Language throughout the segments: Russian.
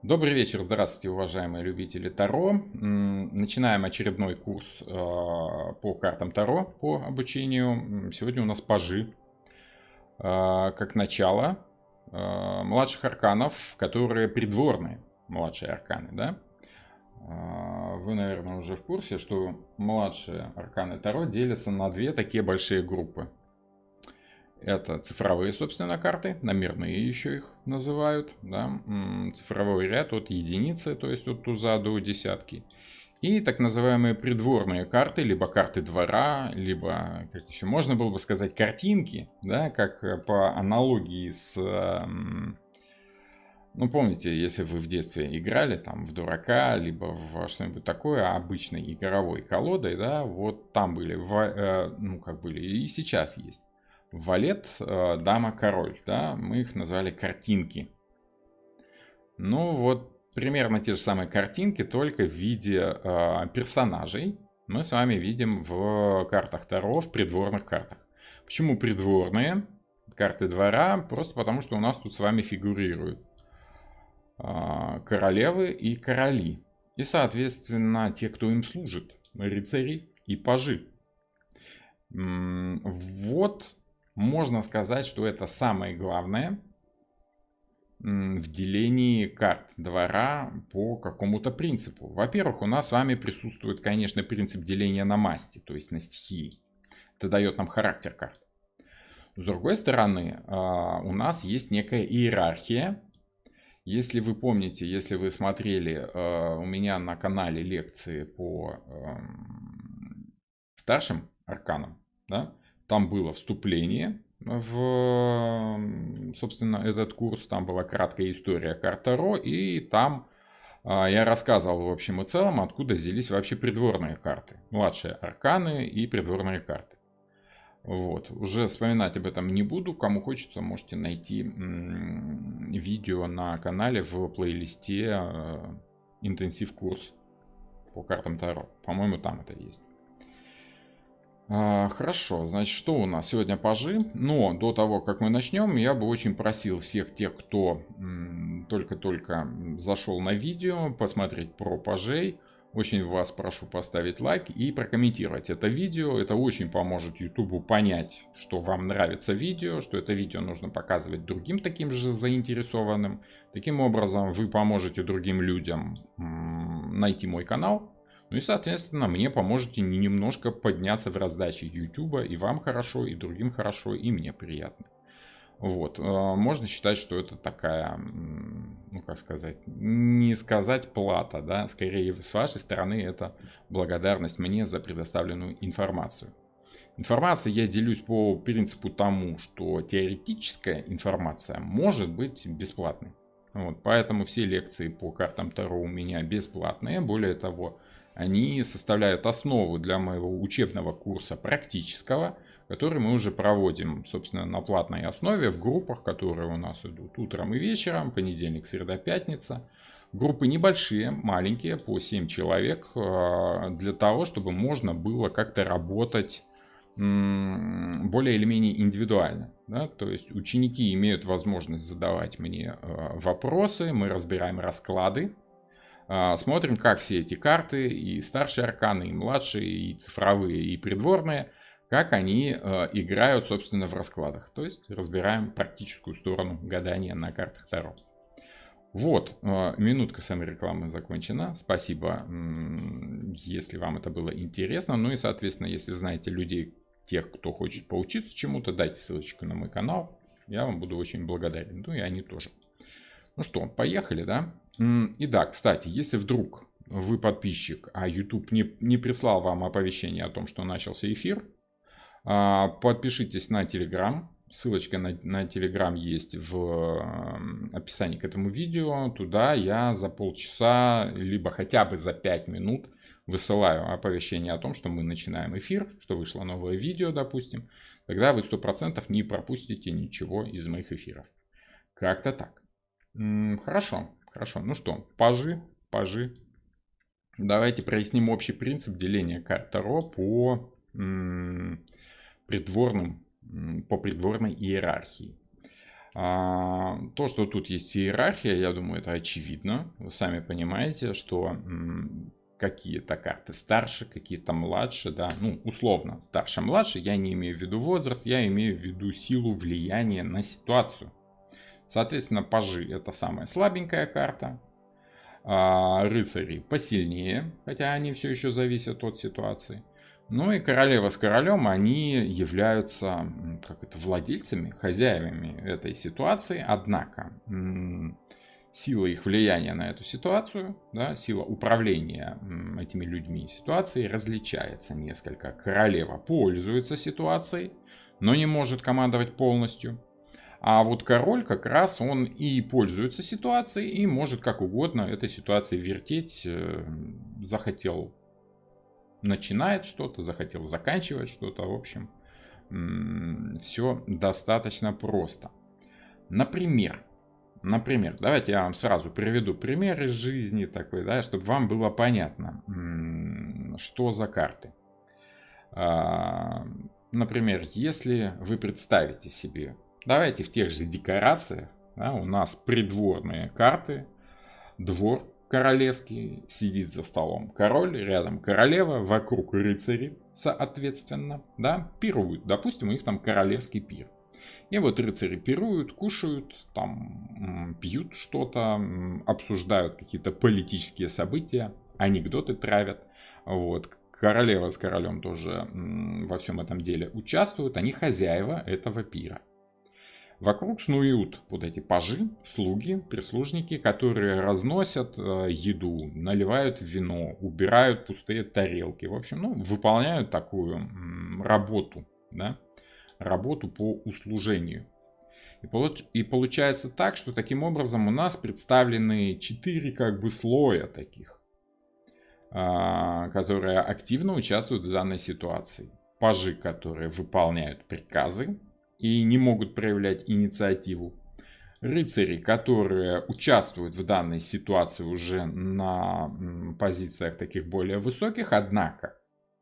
Добрый вечер, здравствуйте, уважаемые любители Таро. Начинаем очередной курс по картам Таро, по обучению. Сегодня у нас пажи, как начало младших арканов, которые придворные младшие арканы, да? Вы, наверное, уже в курсе, что младшие арканы Таро делятся на две такие большие группы. Это цифровые, собственно, карты, номерные еще их называют, да? Цифровой ряд от единицы, то есть от туза до десятки. И так называемые придворные карты, либо карты двора, либо, как еще можно было бы сказать, картинки, да, как по аналогии с... Ну, помните, если вы в детстве играли там в дурака, либо в что-нибудь такое, обычной игровой колодой, да, вот там были, ну, как были, и сейчас есть. Валет, дама, король, да, мы их назвали картинки. Ну вот примерно те же самые картинки, только в виде персонажей мы с вами видим в картах Таро, в придворных картах. Почему придворные карты двора? Просто потому, что у нас тут с вами фигурируют королевы и короли. И, соответственно, те, кто им служит, рыцари и пажи. Вот можно сказать, что это самое главное в делении карт двора по какому-то принципу. Во-первых, у нас с вами присутствует, конечно, принцип деления на масти, то есть на стихии. Это дает нам характер карт. С другой стороны, у нас есть некая иерархия. Если вы помните, если вы смотрели у меня на канале лекции по старшим арканам, да, там было вступление в, собственно, этот курс, там была краткая история карт Таро, и там я рассказывал в общем и целом, откуда взялись вообще придворные карты, младшие арканы и придворные карты. Вот, уже вспоминать об этом не буду. Кому хочется, можете найти видео на канале в плейлисте интенсив курс по картам Таро. По-моему, там это есть. Хорошо, значит, что у нас сегодня пажи? Но до того, как мы начнем, я бы очень просил всех тех, кто только-только зашел на видео, посмотреть про пажей. Очень вас прошу поставить лайк и прокомментировать это видео. Это очень поможет YouTube понять, что вам нравится видео, что это видео нужно показывать другим таким же заинтересованным. Таким образом, вы поможете другим людям найти мой канал. Ну и, соответственно, мне поможете немножко подняться в раздаче YouTube. И вам хорошо, и другим хорошо, и мне приятно. Вот. Можно считать, что это такая, ну как сказать, не сказать плата, да, скорее с вашей стороны это благодарность мне за предоставленную информацию. Информацией я делюсь по принципу тому, что теоретическая информация может быть бесплатной. Вот, поэтому все лекции по картам Таро у меня бесплатные. Более того, они составляют основу для моего учебного курса практического, который мы уже проводим, собственно, на платной основе в группах, которые у нас идут утром и вечером, понедельник, среда, пятница. Группы небольшие, маленькие, по 7 человек, для того, чтобы можно было как-то работать более или менее индивидуально. Да? То есть ученики имеют возможность задавать мне вопросы, мы разбираем расклады, смотрим, как все эти карты, и старшие арканы, и младшие, и цифровые, и придворные, как они играют, собственно, в раскладах. То есть разбираем практическую сторону гадания на картах Таро. Вот, минутка саморекламы закончена. Спасибо, если вам это было интересно. Ну и, соответственно, если знаете людей, тех, кто хочет поучиться чему-то, дайте ссылочку на мой канал. Я вам буду очень благодарен. Ну и они тоже. Ну что, поехали, да? И да, кстати, если вдруг вы подписчик, а YouTube не прислал вам оповещение о том, что начался эфир, подпишитесь на Telegram. Ссылочка на Telegram есть в описании к этому видео. Туда я за полчаса, либо хотя бы за 5 минут высылаю оповещение о том, что мы начинаем эфир, что вышло новое видео, допустим. Тогда вы 100% не пропустите ничего из моих эфиров. Как-то так. Хорошо, хорошо. Ну что, пажи. Давайте проясним общий принцип деления карт Таро по придворной иерархии. То, что тут есть иерархия, я думаю, это очевидно. Вы сами понимаете, что какие-то карты старше, какие-то младше, да, ну, условно, старше-младше, я не имею в виду возраст, я имею в виду силу влияния на ситуацию. Соответственно, пажи это самая слабенькая карта, рыцари посильнее, хотя они все еще зависят от ситуации. Ну и королева с королем, они являются, как это, владельцами, хозяевами этой ситуации, однако сила их влияния на эту ситуацию, да, сила управления этими людьми и ситуацией различается несколько. Королева пользуется ситуацией, но не может командовать полностью. А вот король как раз он и пользуется ситуацией, и может как угодно этой ситуацией вертеть. Захотел начинает что-то, захотел заканчивать что-то. В общем, все достаточно просто. Например, давайте я вам сразу приведу пример из жизни такой, да, чтобы вам было понятно, что за карты. Например, если вы представите себе, давайте в тех же декорациях, да, у нас придворные карты, двор королевский, сидит за столом король, рядом королева, вокруг рыцари, соответственно, да, пируют. Допустим, у них там королевский пир. И вот рыцари пируют, кушают, там пьют что-то, обсуждают какие-то политические события, анекдоты травят. Вот. Королева с королем тоже во всем этом деле участвуют, они хозяева этого пира. Вокруг снуют вот эти пажи, слуги, прислужники, которые разносят еду, наливают вино, убирают пустые тарелки. В общем, ну, выполняют такую работу, да, работу по услужению. И получается так, что таким образом у нас представлены 4 как бы слоя таких, которые активно участвуют в данной ситуации. Пажи, которые выполняют приказы и не могут проявлять инициативу. Рыцари, которые участвуют в данной ситуации уже на позициях таких более высоких, однако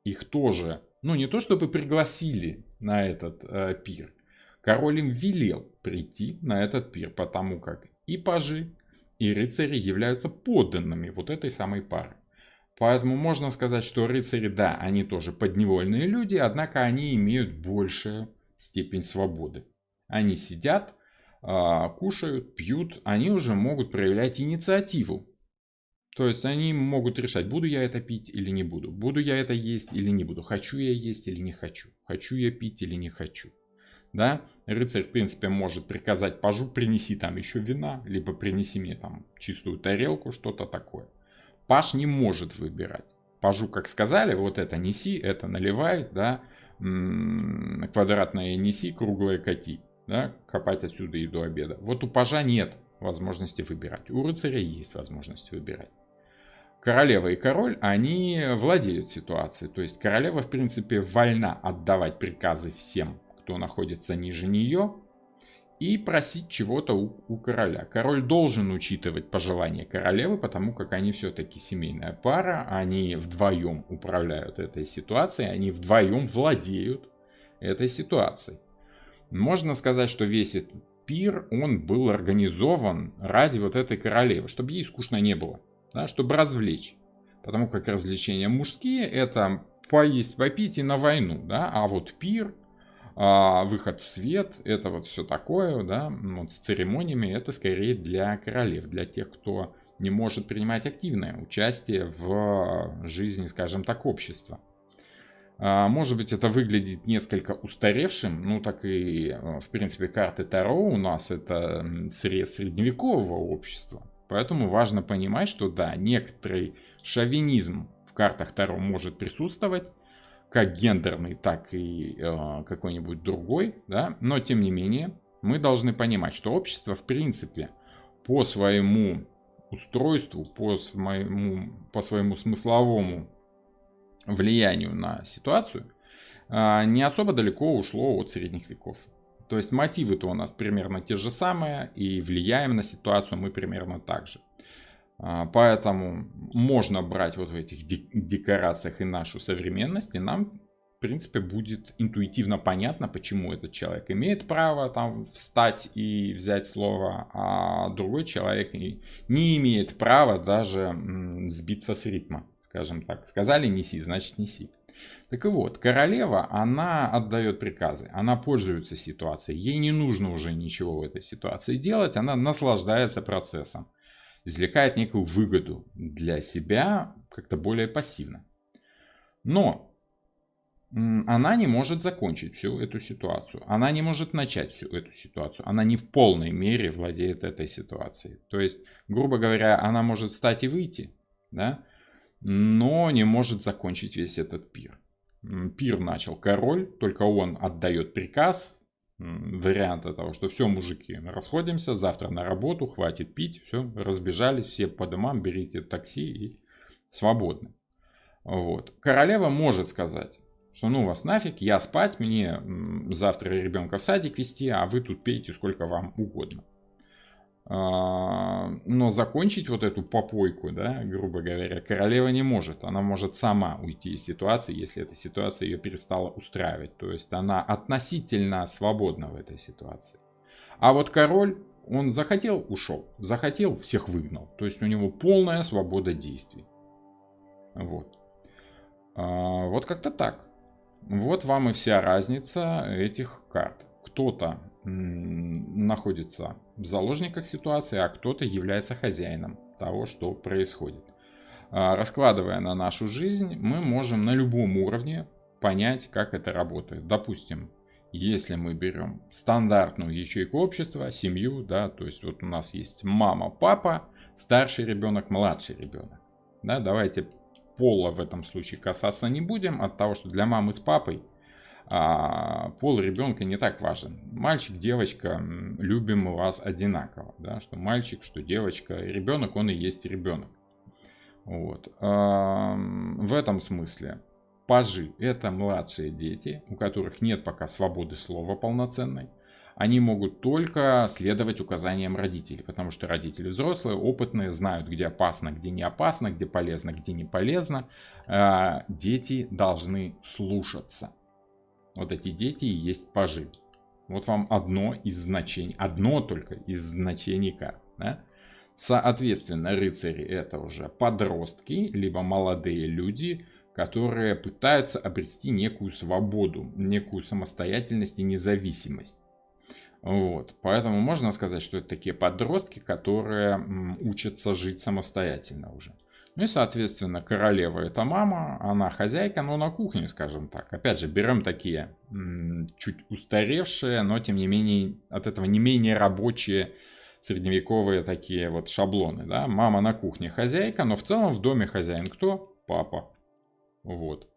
их тоже, ну не то чтобы пригласили на этот пир, король им велел прийти на этот пир, потому как и пажи, и рыцари являются подданными вот этой самой пары. Поэтому можно сказать, что рыцари, да, они тоже подневольные люди, однако они имеют большую степень свободы. Они сидят, кушают, пьют, они уже могут проявлять инициативу. То есть они могут решать, буду я это пить или не буду, буду я это есть или не буду, хочу я есть или не хочу, хочу я пить или не хочу. Да? Рыцарь, в принципе, может приказать пажу, принеси там еще вина, либо принеси мне там чистую тарелку, что-то такое. Паж не может выбирать. Пажу, как сказали, вот это неси, это наливай, да, квадратное неси, круглое кати, да, копать отсюда и до обеда. Вот у пажа нет возможности выбирать, у рыцаря есть возможность выбирать. Королева и король, они владеют ситуацией, то есть королева, в принципе, вольна отдавать приказы всем, кто находится ниже нее, и просить чего-то у короля. Король должен учитывать пожелания королевы, потому как они все-таки семейная пара, они вдвоем управляют этой ситуацией, они вдвоем владеют этой ситуацией. Можно сказать, что весь этот пир, он был организован ради вот этой королевы, чтобы ей скучно не было, да, чтобы развлечь. Потому как развлечения мужские это поесть, попить и на войну, да, а вот пир, выход в свет, это вот все такое, да, вот с церемониями, это скорее для королев, для тех, кто не может принимать активное участие в жизни, скажем так, общества. Может быть, это выглядит несколько устаревшим, ну так и, в принципе, карты Таро у нас это срез средневекового общества. Поэтому важно понимать, что да, некоторый шовинизм в картах Таро может присутствовать, как гендерный, так и какой-нибудь другой, да? Но тем не менее мы должны понимать, что общество в принципе по своему устройству, по своему смысловому влиянию на ситуацию не особо далеко ушло от средних веков. То есть мотивы-то у нас примерно те же самые, и влияем на ситуацию мы примерно так же. Поэтому можно брать вот в этих декорациях и нашу современность, и нам принципе, будет интуитивно понятно, почему этот человек имеет право там встать и взять слово, а другой человек не имеет права даже сбиться с ритма, скажем так. Сказали неси, значит неси. Так и вот, королева, она отдает приказы, она пользуется ситуацией, ей не нужно уже ничего в этой ситуации делать, она наслаждается процессом, извлекает некую выгоду для себя как-то более пассивно. Но она не может закончить всю эту ситуацию. Она не может начать всю эту ситуацию. Она не в полной мере владеет этой ситуацией. То есть, грубо говоря, она может встать и выйти, да, но не может закончить весь этот пир. Пир начал король, только он отдает приказ. Вариант того, что все, мужики, расходимся, завтра на работу, хватит пить, все, разбежались, все по домам, берите такси и свободны. Вот. Королева может сказать, что ну вас нафиг, я спать, мне завтра ребенка в садик вести, а вы тут пейте сколько вам угодно. Но закончить вот эту попойку, да, грубо говоря, королева не может. Она может сама уйти из ситуации, если эта ситуация ее перестала устраивать. То есть она относительно свободна в этой ситуации. А вот король, он захотел, ушел, захотел, всех выгнал. То есть у него полная свобода действий. Вот. Вот как-то так. Вот вам и вся разница этих карт. Кто-то находится в заложниках ситуации, а кто-то является хозяином того, что происходит. Раскладывая на нашу жизнь, мы можем на любом уровне понять, как это работает. Допустим, если мы берем стандартную ячейку общества, семью, да, то есть вот у нас есть мама, папа, старший ребенок, младший ребенок. Да, давайте пола в этом случае касаться не будем, от того, что для мамы с папой пол ребенка не так важен. Мальчик, девочка, любим мы вас одинаково. Да? Что мальчик, что девочка, ребенок, он и есть ребенок. Вот. В этом смысле пажи — это младшие дети, у которых нет пока свободы слова полноценной. Они могут только следовать указаниям родителей, потому что родители взрослые, опытные, знают, где опасно, где не опасно, где полезно, где не полезно. Дети должны слушаться. Вот эти дети и есть пажи. Вот вам одно из значений, одно только из значений карт. Да? Соответственно, рыцари — это уже подростки, либо молодые люди, которые пытаются обрести некую свободу, некую самостоятельность и независимость. Вот. Поэтому можно сказать, что это такие подростки, которые учатся жить самостоятельно уже. Ну и, соответственно, королева — это мама, она хозяйка, но на кухне, скажем так. Опять же, берем такие чуть устаревшие, но тем не менее от этого не менее рабочие средневековые такие вот шаблоны. Да? Мама на кухне хозяйка, но в целом в доме хозяин кто? Папа. Вот.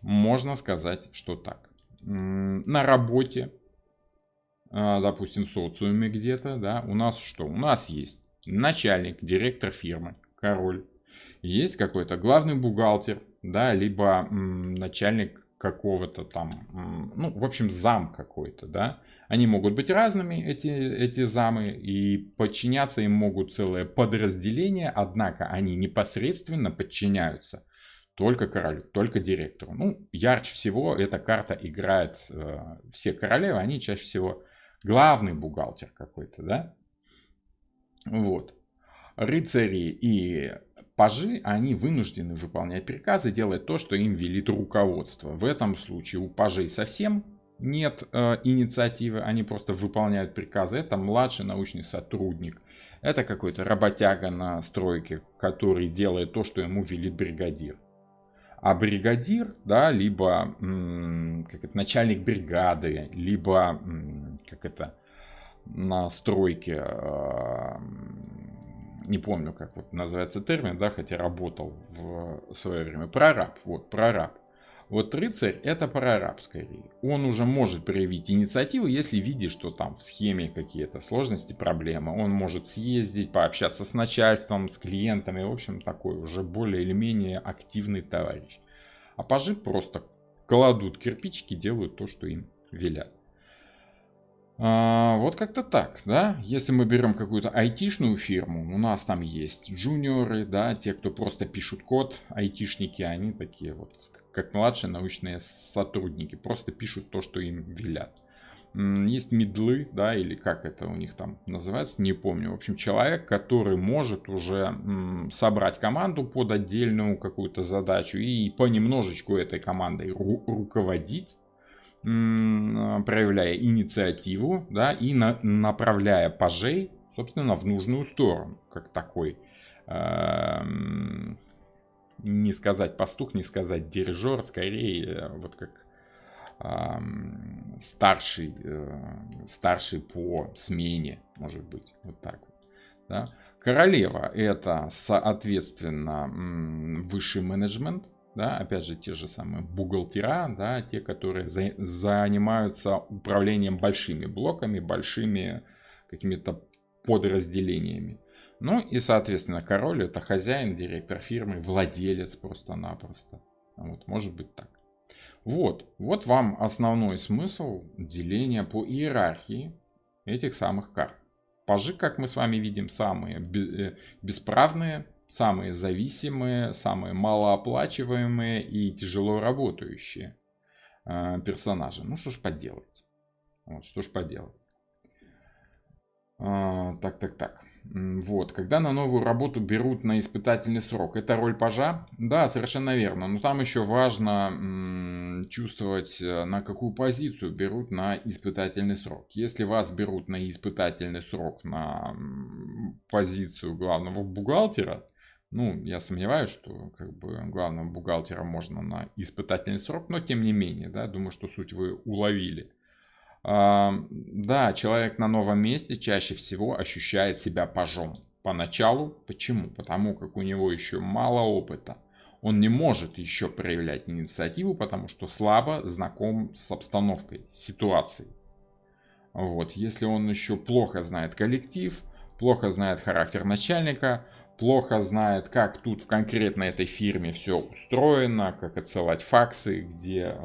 Можно сказать, что так. На работе, допустим, в социуме где-то, да, у нас что? У нас есть начальник, директор фирмы, король. Есть какой-то главный бухгалтер, да, либо начальник какого-то там, ну, в общем, зам какой-то, да. Они могут быть разными, эти замы, и подчиняться им могут целые подразделения, однако они непосредственно подчиняются только королю, только директору. Ну, ярче всего эта карта играет все королевы, они чаще всего главный бухгалтер какой-то, да. Вот. Рыцари и пажи, они вынуждены выполнять приказы, делать то, что им велит руководство. В этом случае у пажей совсем нет инициативы, они просто выполняют приказы. Это младший научный сотрудник, это какой-то работяга на стройке, который делает то, что ему велит бригадир. А бригадир, да, либо начальник бригады, либо на стройке, не помню, как вот называется термин, да, хотя работал в свое время, прораб, вот, прораб. Вот рыцарь — это прораб скорее. Он уже может проявить инициативу, если видит, что там в схеме какие-то сложности, проблемы. Он может съездить, пообщаться с начальством, с клиентами. В общем, такой уже более или менее активный товарищ. А пажи просто кладут кирпичики, делают то, что им велят. Вот как-то так, да. Если мы берем какую-то айтишную фирму, у нас там есть джуниоры, да, те, кто просто пишут код, айтишники, они такие вот как младшие научные сотрудники. Просто пишут то, что им велят. Есть мидлы, да, или как это у них там называется, не помню. В общем, человек, который может уже собрать команду под отдельную какую-то задачу и понемножечку этой командой руководить, проявляя инициативу, да, и направляя пажей, собственно, в нужную сторону, как такой, не сказать пастух, не сказать дирижер, скорее вот как старший по смене, может быть, вот так вот. Да. Королева — это, соответственно, высший менеджмент, да, опять же, те же самые бухгалтера, да, те, которые занимаются управлением большими блоками, большими какими-то подразделениями. Ну и, соответственно, король — это хозяин, директор фирмы, владелец просто-напросто. Вот, может быть так. Вот вам основной смысл деления по иерархии этих самых карт. Пажи, как мы с вами видим, самые бесправные, самые зависимые, самые малооплачиваемые и тяжело работающие персонажи. Ну что ж поделать. Вот, что ж поделать. Так. Вот, когда на новую работу берут на испытательный срок, это роль пажа? Да, совершенно верно. Но там еще важно чувствовать, на какую позицию берут на испытательный срок. Если вас берут на испытательный срок на позицию главного бухгалтера, ну, я сомневаюсь, что как бы главного бухгалтера можно на испытательный срок, но тем не менее, да, думаю, что суть вы уловили. Да, человек на новом месте чаще всего ощущает себя пажом. Поначалу. Почему? Потому как у него еще мало опыта. Он не может еще проявлять инициативу, потому что слабо знаком с обстановкой, с ситуацией. Вот. Если он еще плохо знает коллектив, плохо знает характер начальника, плохо знает, как тут в конкретно этой фирме все устроено, как отсылать факсы, где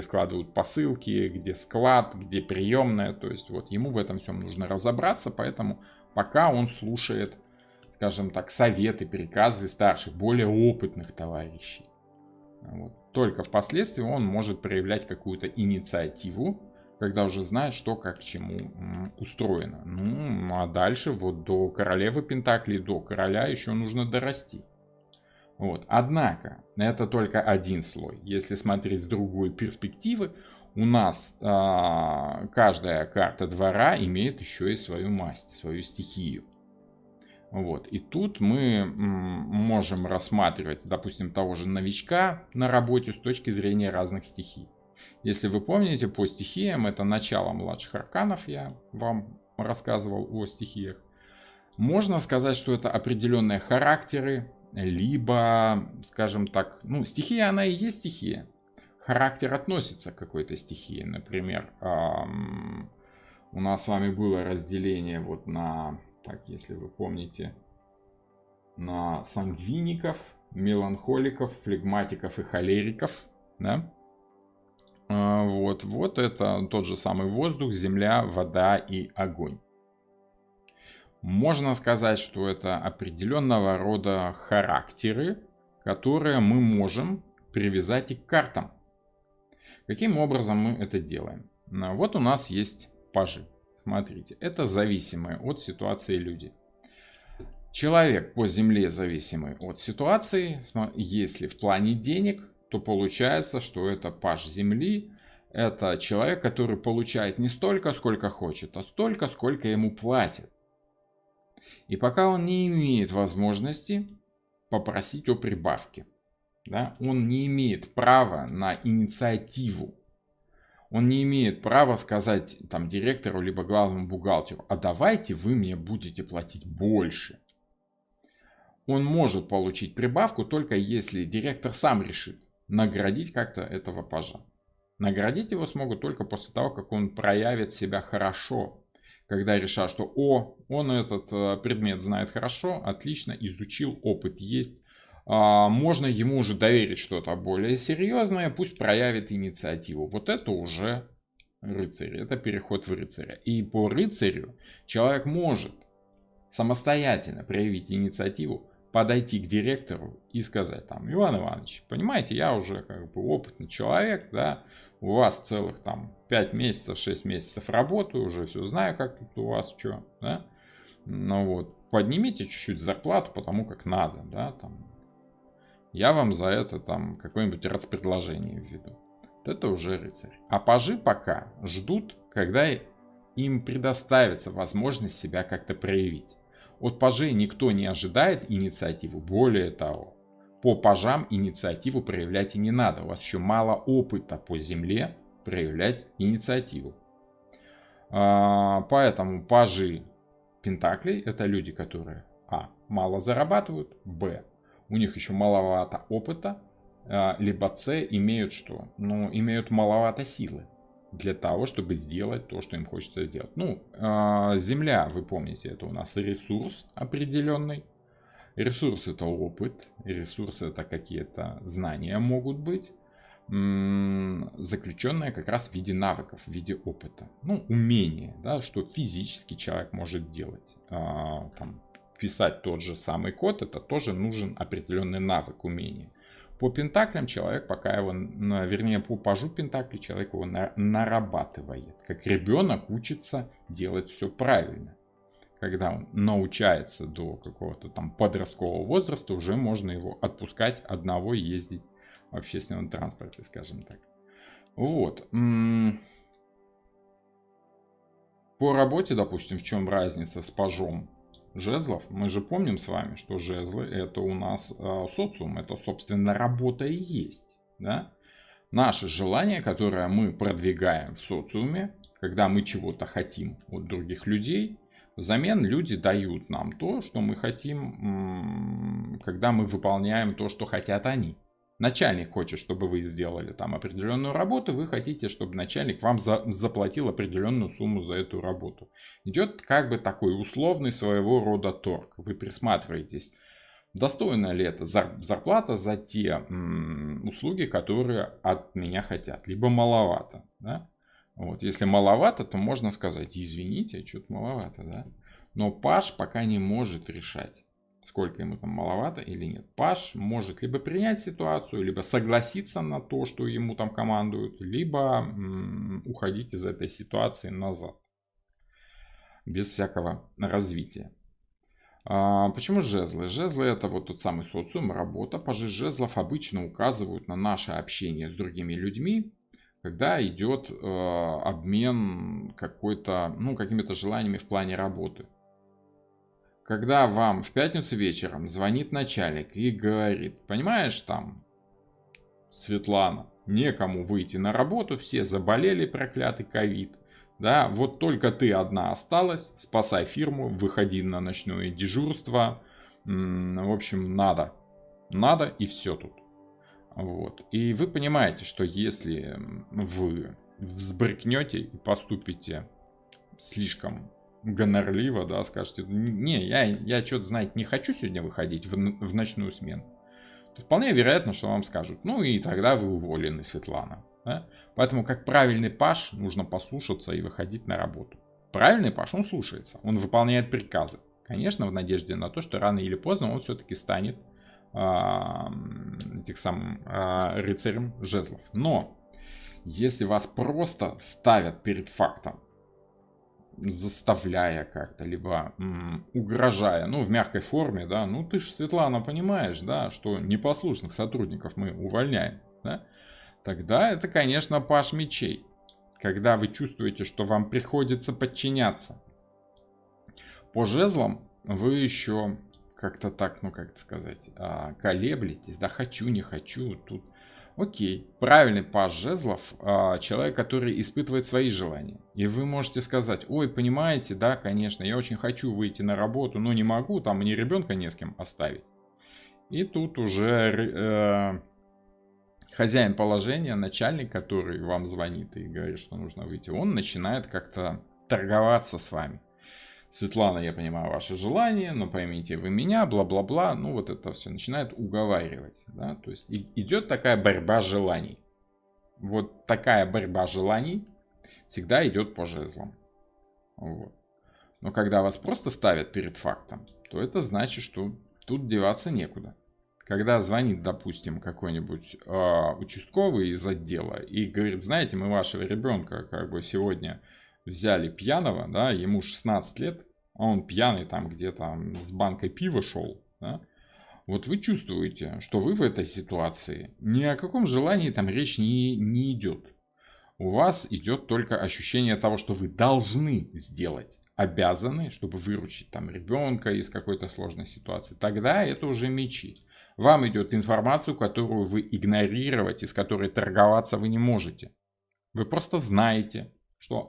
складывают посылки, где склад, где приемная. То есть вот ему в этом всем нужно разобраться, поэтому пока он слушает, скажем так, советы, приказы старших, более опытных товарищей. Вот. Только впоследствии он может проявлять какую-то инициативу, когда уже знает, что как к чему устроено. Ну, а дальше вот до королевы Пентаклей, до короля еще нужно дорасти. Вот. Однако, это только один слой. Если смотреть с другой перспективы, у нас каждая карта двора имеет еще и свою масть, свою стихию. Вот. И тут мы можем рассматривать, допустим, того же новичка на работе с точки зрения разных стихий. Если вы помните, по стихиям, это начало младших арканов, я вам рассказывал о стихиях. Можно сказать, что это определенные характеры, либо, скажем так, ну, стихия, она и есть стихия. Характер относится к какой-то стихии. Например, у нас с вами было разделение вот на, так, если вы помните, на сангвиников, меланхоликов, флегматиков и холериков, да? Вот это тот же самый воздух, земля, вода и огонь. Можно сказать, что это определенного рода характеры, которые мы можем привязать и к картам. Каким образом мы это делаем? Вот у нас есть пажи. Смотрите, это зависимые от ситуации люди. Человек по земле зависимый от ситуации, если в плане денег, то получается, что это паж земли, это человек, который получает не столько, сколько хочет, а столько, сколько ему платят. И пока он не имеет возможности попросить о прибавке, да, он не имеет права на инициативу, он не имеет права сказать там директору либо главному бухгалтеру: а давайте вы мне будете платить больше. Он может получить прибавку только если директор сам решит наградить как-то этого пажа. Наградить его смогут только после того, как он проявит себя хорошо. Когда решат, что он этот предмет знает хорошо, отлично, изучил, опыт есть. Можно ему уже доверить что-то более серьезное, пусть проявит инициативу. Вот это уже рыцарь, это переход в рыцаря. И по рыцарю человек может самостоятельно проявить инициативу подойти к директору и сказать там: Иван Иванович, понимаете, я уже как бы опытный человек, да, у вас целых там 5 месяцев, 6 месяцев работаю, уже все знаю, как тут у вас что, да, ну вот, поднимите чуть-чуть зарплату, потому как надо, да, там, я вам за это там какое-нибудь рацпредложение введу. Вот это уже рыцарь. А пажи пока ждут, когда им предоставится возможность себя как-то проявить. От пажей никто не ожидает инициативу. Более того, по пажам инициативу проявлять и не надо. У вас еще мало опыта по земле проявлять инициативу. Поэтому пажи пентаклей — это люди, которые мало зарабатывают, у них еще маловато опыта, либо имеют что? Ну, имеют маловато силы для того, чтобы сделать то, что им хочется сделать. Ну, Земля, вы помните, это у нас ресурс определенный. Ресурс — это опыт, ресурс — это какие-то знания могут быть, заключенные как раз в виде навыков, в виде опыта. Ну, умение, да, что физически человек может делать. Там, писать тот же самый код — это тоже нужен определенный навык, умение. По пентаклям человек пока его, вернее, по пажу пентаклей человек его нарабатывает. Как ребенок учится делать все правильно. Когда он научается до какого-то там подросткового возраста, уже можно его отпускать одного и ездить в общественном транспорте, скажем так. Вот. По работе, допустим, в чем разница с пажом жезлов? Мы же помним с вами, что жезлы — это у нас социум, это, собственно, работа и есть. Да? Наше желание, которое мы продвигаем в социуме, когда мы чего-то хотим от других людей, взамен люди дают нам то, что мы хотим, когда мы выполняем то, что хотят они. Начальник хочет, чтобы вы сделали там определенную работу, вы хотите, чтобы начальник вам заплатил определенную сумму за эту работу. Идет как бы такой условный своего рода торг. Вы присматриваетесь, достойна ли это зарплата за те услуги, которые от меня хотят, либо маловато. Да? Вот. Если маловато, то можно сказать: извините, что-то маловато. Да? Но паж пока не может решать, сколько ему там маловато или нет. Паж может либо принять ситуацию, либо согласиться на то, что ему там командуют, либо уходить из этой ситуации назад. Без всякого развития. Почему жезлы? Жезлы — это вот тот самый социум, работа. Пажи жезлов обычно указывают на наше общение с другими людьми, когда идет обмен какими-то желаниями в плане работы. Когда вам в пятницу вечером звонит начальник и говорит: понимаешь, там, Светлана, некому выйти на работу, все заболели, проклятый ковид. Да, вот только ты одна осталась, спасай фирму, выходи на ночное дежурство. В общем, надо. Надо и все тут. Вот. И вы понимаете, что если вы взбрыкнете и поступите слишком гонорливо, да, скажете: не, я что-то, знаете, не хочу сегодня выходить в ночную смену, то вполне вероятно, что вам скажут: ну и тогда вы уволены, Светлана. Да? Поэтому, как правильный паж, нужно послушаться и выходить на работу. Правильный паж, он слушается, он выполняет приказы. Конечно, в надежде на то, что рано или поздно он все-таки станет рыцарем жезлов. Но если вас просто ставят перед фактом, заставляя как-то, либо угрожая, в мягкой форме, да, ты же, Светлана, понимаешь, да, что непослушных сотрудников мы увольняем, да, тогда это, конечно, паж мечей. Когда вы чувствуете, что вам приходится подчиняться. По жезлам вы еще как-то так, колеблетесь, да, хочу, не хочу, тут. Окей, правильный паж жезлов — человек, который испытывает свои желания. И вы можете сказать: ой, понимаете, да, конечно, я очень хочу выйти на работу, но не могу, там мне ребенка не с кем оставить. И тут уже хозяин положения, начальник, который вам звонит и говорит, что нужно выйти, он начинает как-то торговаться с вами. Светлана, я понимаю ваше желание, но поймите вы меня, бла-бла-бла. Вот это все начинает уговаривать. Да? То есть идет такая борьба желаний. Вот такая борьба желаний всегда идет по жезлам. Вот. Но когда вас просто ставят перед фактом, то это значит, что тут деваться некуда. Когда звонит, допустим, какой-нибудь участковый из отдела и говорит, знаете, мы вашего ребенка как бы сегодня взяли пьяного, да, ему 16 лет, а он пьяный там где-то с банкой пива шел, да, вот вы чувствуете, что вы в этой ситуации, ни о каком желании там речь не идет. У вас идет только ощущение того, что вы должны сделать, обязаны, чтобы выручить там ребенка из какой-то сложной ситуации. Тогда это уже мечи. Вам идет информацию, которую вы игнорировать и с которой торговаться вы не можете. Вы просто знаете, что,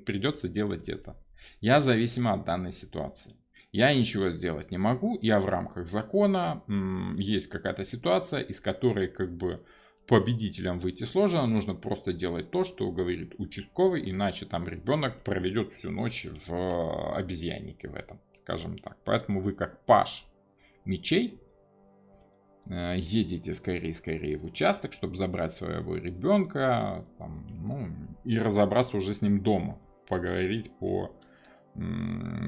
придется делать это. Я зависима от данной ситуации. Я ничего сделать не могу, я в рамках закона, есть какая-то ситуация, из которой как бы победителям выйти сложно, нужно просто делать то, что говорит участковый, иначе там ребенок проведет всю ночь в обезьяннике в этом, скажем так. Поэтому вы как паж мечей едете скорее в участок, чтобы забрать своего ребенка и разобраться уже с ним дома, поговорить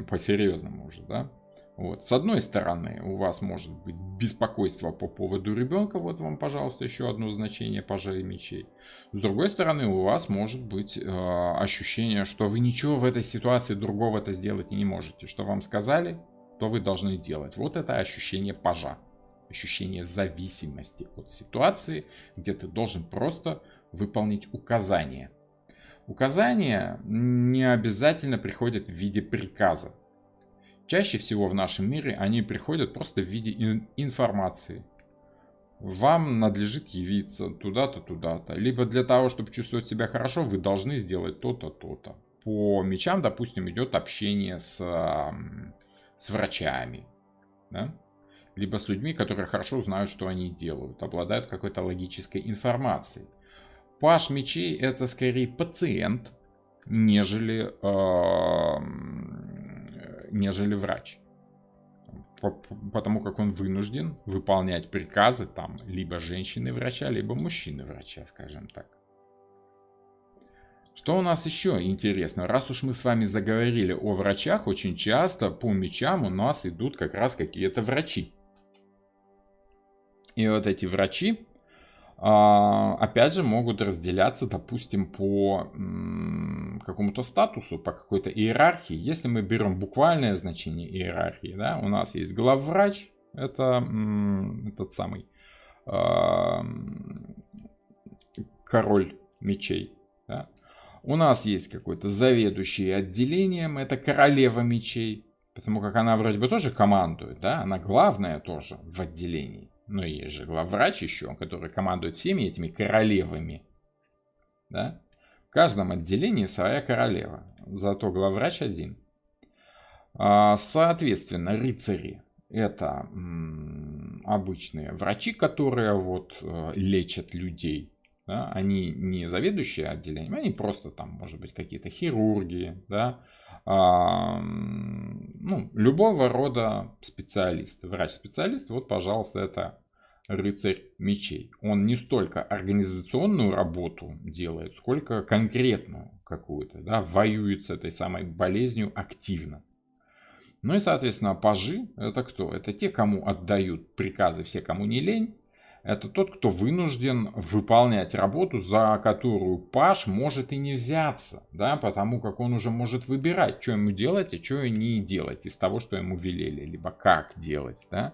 по-серьезному уже, да. Вот. С одной стороны, у вас может быть беспокойство по поводу ребенка, вот вам, пожалуйста, еще одно значение пажей мечей. С другой стороны, у вас может быть ощущение, что вы ничего в этой ситуации другого-то сделать не можете. Что вам сказали, то вы должны делать. Вот это ощущение пажа. Ощущение зависимости от ситуации, где ты должен просто выполнить указания. Указания не обязательно приходят в виде приказа. Чаще всего в нашем мире они приходят просто в виде информации. Вам надлежит явиться туда-то, туда-то. Либо для того, чтобы чувствовать себя хорошо, вы должны сделать то-то, то-то. По мечам, допустим, идет общение с врачами. Да? Либо с людьми, которые хорошо знают, что они делают, обладают какой-то логической информацией. Паж мечей это скорее пациент, нежели врач. Потому как он вынужден выполнять приказы там либо женщины-врача, либо мужчины-врача, скажем так. Что у нас еще интересно? Раз уж мы с вами заговорили о врачах, очень часто по мечам у нас идут как раз какие-то врачи. И вот эти врачи, опять же, могут разделяться, допустим, по какому-то статусу, по какой-то иерархии. Если мы берем буквальное значение иерархии, да, у нас есть главврач, это этот самый король мечей. Да. У нас есть какой-то заведующий отделением, это королева мечей, потому как она вроде бы тоже командует, да, она главная тоже в отделении. Но есть же главврач еще, который командует всеми этими королевами. Да? В каждом отделении своя королева. Зато главврач один. Соответственно, рыцари – это обычные врачи, которые вот лечат людей. Да? Они не заведующие отделением, они просто там, может быть, какие-то хирурги, да? Любого рода специалисты. Врач-специалист, вот, пожалуйста, это рыцарь мечей. Он не столько организационную работу делает, сколько конкретную какую-то, да, воюет с этой самой болезнью активно. Ну и, соответственно, пажи это кто? Это те, кому отдают приказы все, кому не лень. Это тот, кто вынужден выполнять работу, за которую паж может и не взяться, да, потому как он уже может выбирать, что ему делать, а что не делать из того, что ему велели, либо как делать, да.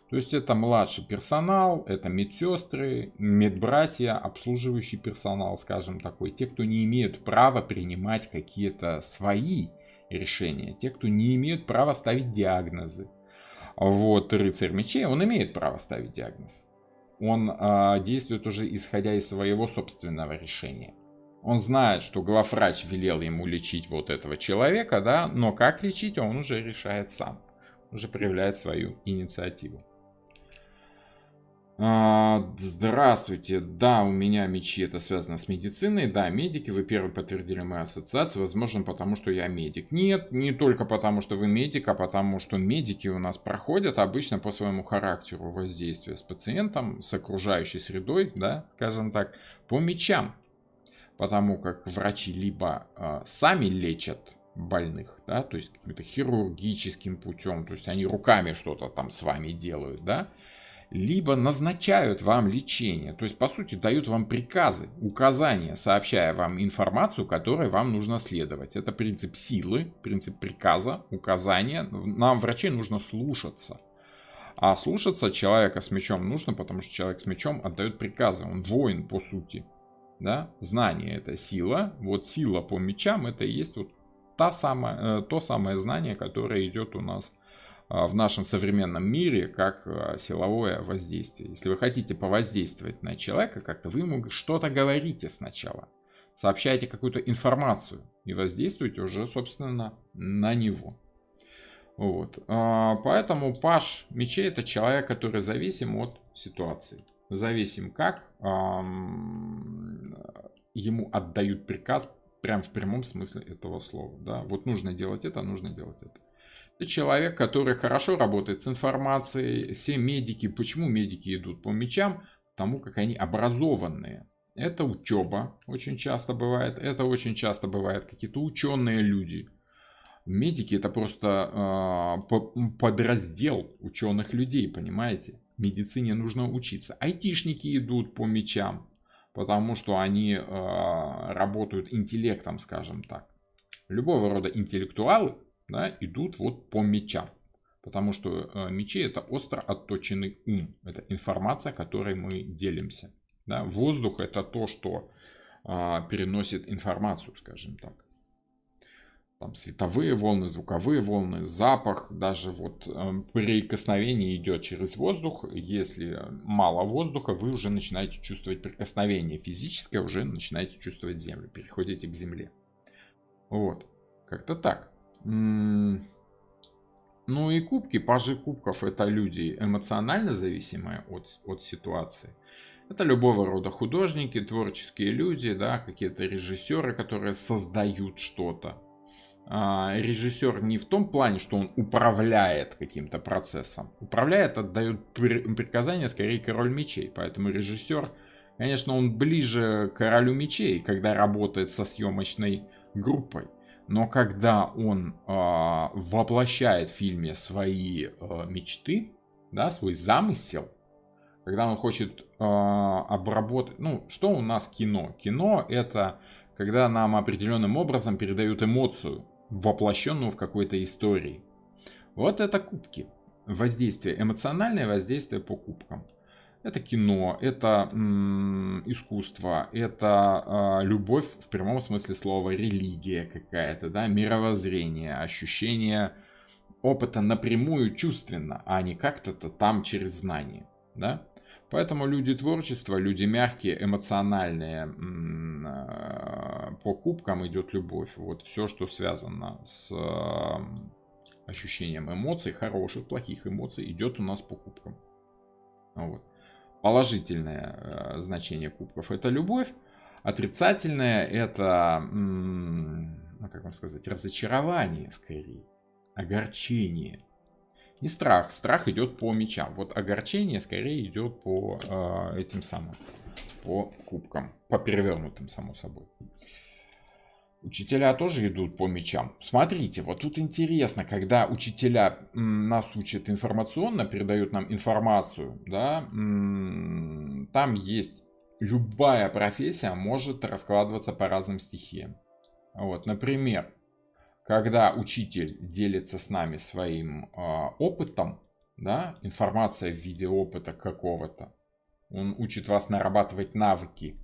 То есть это младший персонал, это медсестры, медбратья, обслуживающий персонал, скажем такой, те, кто не имеют права принимать какие-то свои решения, те, кто не имеют права ставить диагнозы. Вот рыцарь мечей, он имеет право ставить диагноз. Он действует уже исходя из своего собственного решения. Он знает, что главврач велел ему лечить вот этого человека, да, но как лечить, он уже решает сам, уже проявляет свою инициативу. Здравствуйте, да, у меня мечи, это связано с медициной, да, медики, вы первый подтвердили мою ассоциацию, возможно, потому что я медик. Нет, не только потому, что вы медик, а потому, что медики у нас проходят обычно по своему характеру воздействия с пациентом, с окружающей средой, да, скажем так, по мечам. Потому как врачи либо сами лечат больных, да, то есть каким-то хирургическим путем, то есть они руками что-то там с вами делают, да, либо назначают вам лечение, то есть по сути дают вам приказы, указания, сообщая вам информацию, которой вам нужно следовать. Это принцип силы, принцип приказа, указания. Нам, врачей, нужно слушаться. А слушаться человека с мечом нужно, потому что человек с мечом отдает приказы, он воин по сути. Да? Знание — это сила, вот сила по мечам — это и есть вот то самое знание, которое идет у нас в нашем современном мире как силовое воздействие. Если вы хотите повоздействовать на человека как-то, вы ему что-то говорите сначала. Сообщаете какую-то информацию и воздействуете уже, собственно, на него. Вот. Поэтому паж мечей — это человек, который зависим от ситуации. Зависим как ему отдают приказ прям в прямом смысле этого слова. Да? Вот нужно делать это, нужно делать это. Это человек, который хорошо работает с информацией. Все медики, почему медики идут по мечам? Потому как они образованные. Это учеба очень часто бывает. Это очень часто бывают какие-то ученые люди. Медики — это просто подраздел ученых людей, понимаете? Медицине нужно учиться. Айтишники идут по мечам, потому что они работают интеллектом, скажем так. Любого рода интеллектуалы, да, идут вот по мечам. Потому что мечи — это остро отточенный ум. Это информация, которой мы делимся. Да? Воздух — это то, что переносит информацию, скажем так. Там световые волны, звуковые волны, запах. Даже вот прикосновение идет через воздух. Если мало воздуха, вы уже начинаете чувствовать прикосновение физическое, уже начинаете чувствовать землю. Переходите к земле. Вот. Как-то так. Ну и кубки, пажи кубков — это люди эмоционально зависимые от ситуации. Это любого рода художники, творческие люди, да, какие-то режиссеры, которые создают что-то. Режиссер не в том плане, что он управляет каким-то процессом. Управляет, отдает приказания скорее король мечей. Поэтому режиссер, конечно, он ближе к королю мечей, когда работает со съемочной группой. Но когда он воплощает в фильме свои мечты, да, свой замысел, когда он хочет обработать... Ну, что у нас кино? Кино — это когда нам определенным образом передают эмоцию, воплощенную в какой-то истории. Вот это кубки. Воздействие, эмоциональное воздействие по кубкам. Это кино, это искусство, это любовь в прямом смысле слова, религия какая-то, да, мировоззрение, ощущение опыта напрямую чувственно, а не как-то там через знание. Да? Поэтому люди творчества, люди мягкие, эмоциональные, по кубкам идет любовь. Вот все, что связано с ощущением эмоций, хороших, плохих эмоций, идет у нас по кубкам. Вот. Положительное значение кубков — это любовь. Отрицательное — это, как вам сказать, разочарование скорее, огорчение. Не страх. Страх идет по мечам. Вот огорчение скорее идет по этим самым, по кубкам, по перевернутым, само собой. Учителя тоже идут по мечам. Смотрите, вот тут интересно, когда учителя нас учат информационно, передают нам информацию, да, там есть любая профессия может раскладываться по разным стихиям. Вот, например, когда учитель делится с нами своим опытом, да, информация в виде опыта какого-то, он учит вас нарабатывать навыки.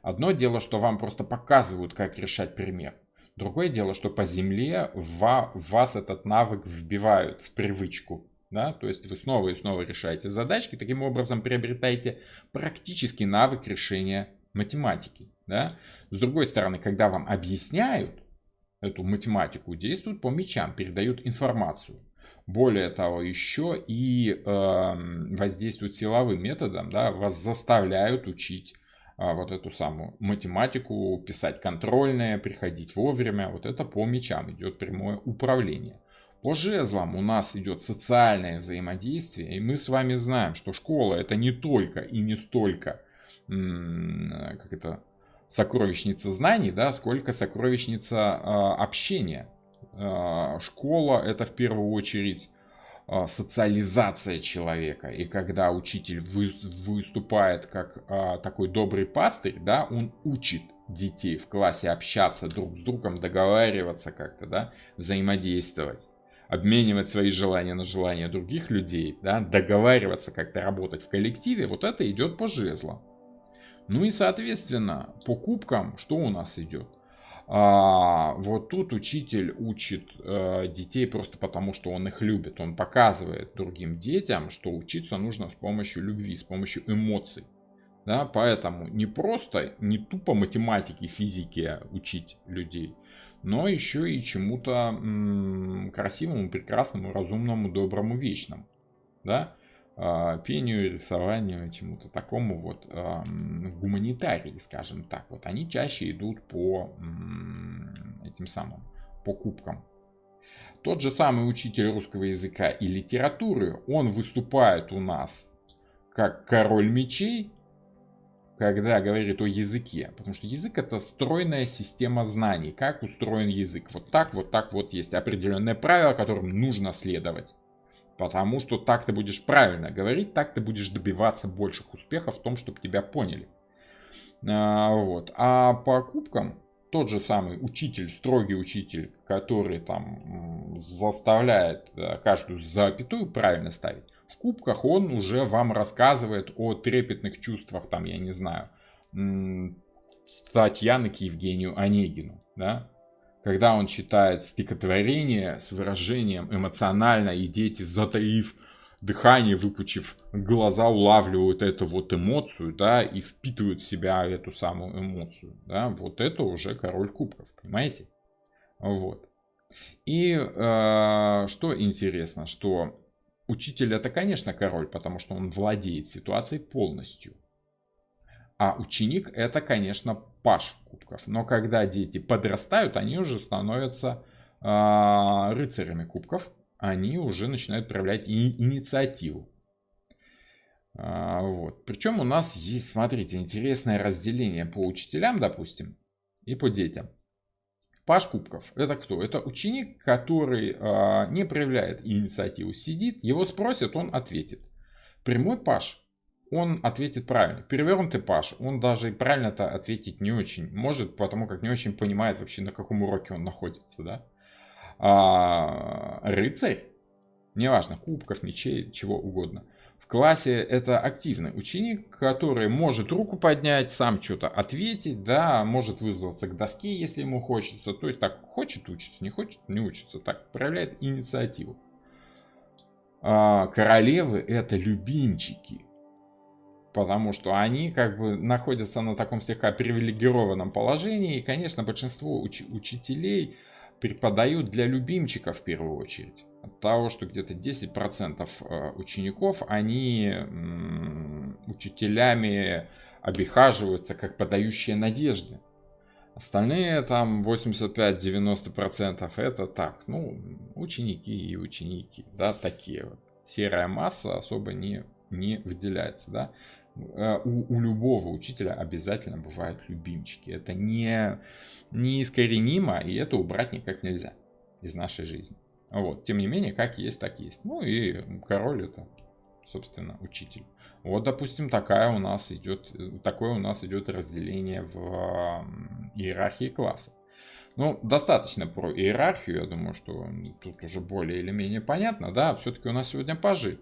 Одно дело, что вам просто показывают, как решать пример. Другое дело, что по земле в вас этот навык вбивают в привычку. Да? То есть вы снова и снова решаете задачки, таким образом приобретаете практический навык решения математики. Да? С другой стороны, когда вам объясняют эту математику, действуют по мечам, передают информацию. Более того, еще и воздействуют силовым методом, да? Вас заставляют учить вот эту самую математику, писать контрольные, приходить вовремя. Вот это по мечам идет прямое управление. По жезлам у нас идет социальное взаимодействие. И мы с вами знаем, что школа — это не только и не столько сокровищница знаний, да, сколько сокровищница общения. Школа — это в первую очередь социализация человека. И когда учитель выступает как такой добрый пастырь, да, он учит детей в классе общаться друг с другом, договариваться как-то, да, взаимодействовать, обменивать свои желания на желания других людей, да, договариваться как-то, работать в коллективе. Вот это идет по жезлам. Ну и, соответственно, по кубкам что у нас идет? Вот тут учитель учит детей просто потому, что он их любит. Он показывает другим детям, что учиться нужно с помощью любви, с помощью эмоций. Да, поэтому не просто, не тупо математике, физике учить людей, но еще и чему-то красивому, прекрасному, разумному, доброму, вечному. Да? Пению, рисованию, чему-то такому вот гуманитарии, скажем так. Вот они чаще идут по этим самым, по кубкам. Тот же самый учитель русского языка и литературы, он выступает у нас как король мечей, когда говорит о языке. Потому что язык — это стройная система знаний. Как устроен язык. Вот так вот есть определенные правила, которым нужно следовать. Потому что так ты будешь правильно говорить, так ты будешь добиваться больших успехов в том, чтобы тебя поняли. Вот. А по кубкам тот же самый учитель, строгий учитель, который там заставляет каждую запятую правильно ставить, в кубках он уже вам рассказывает о трепетных чувствах, там, я не знаю, Татьяны к Евгению Онегину, да? Когда он читает стихотворение с выражением эмоционально, и дети, затаив дыхание, выпучив глаза, улавливают эту вот эмоцию, да, и впитывают в себя эту самую эмоцию, да, вот это уже король кубков, понимаете? Вот. И что интересно, что учитель — это, конечно, король, потому что он владеет ситуацией полностью. А ученик — это, конечно, паж кубков. Но когда дети подрастают, они уже становятся рыцарями кубков. Они уже начинают проявлять инициативу. Вот. Причем у нас есть, смотрите, интересное разделение по учителям, допустим, и по детям. Паж кубков — это кто? Это ученик, который не проявляет инициативу, сидит, его спросят, он ответит. Прямой паж, он ответит правильно. Перевернутый паж, он даже правильно-то ответить не очень может, потому как не очень понимает вообще, на каком уроке он находится. Да? Рыцарь, неважно, кубков, мечей, чего угодно, в классе это активный ученик, который может руку поднять, сам что-то ответить, да, может вызваться к доске, если ему хочется. То есть так, хочет — учится, не хочет — не учится. Так, проявляет инициативу. Королевы — это любимчики. Потому что они как бы находятся на таком слегка привилегированном положении. И, конечно, большинство учителей преподают для любимчиков в первую очередь. От того, что где-то 10% учеников, они учителями обихаживаются как подающие надежды. Остальные там 85-90% это так, ну, ученики и ученики, да, такие вот. Серая масса особо не выделяется, да. У любого учителя обязательно бывают любимчики. Это неискоренимо, и это убрать никак нельзя из нашей жизни. Вот. Тем не менее, как есть, так есть. Ну и король — это, собственно, учитель. Вот, допустим, такое у нас идет разделение в иерархии класса. Ну, достаточно про иерархию, я думаю, что тут уже более или менее понятно, да. Все-таки у нас сегодня пажи.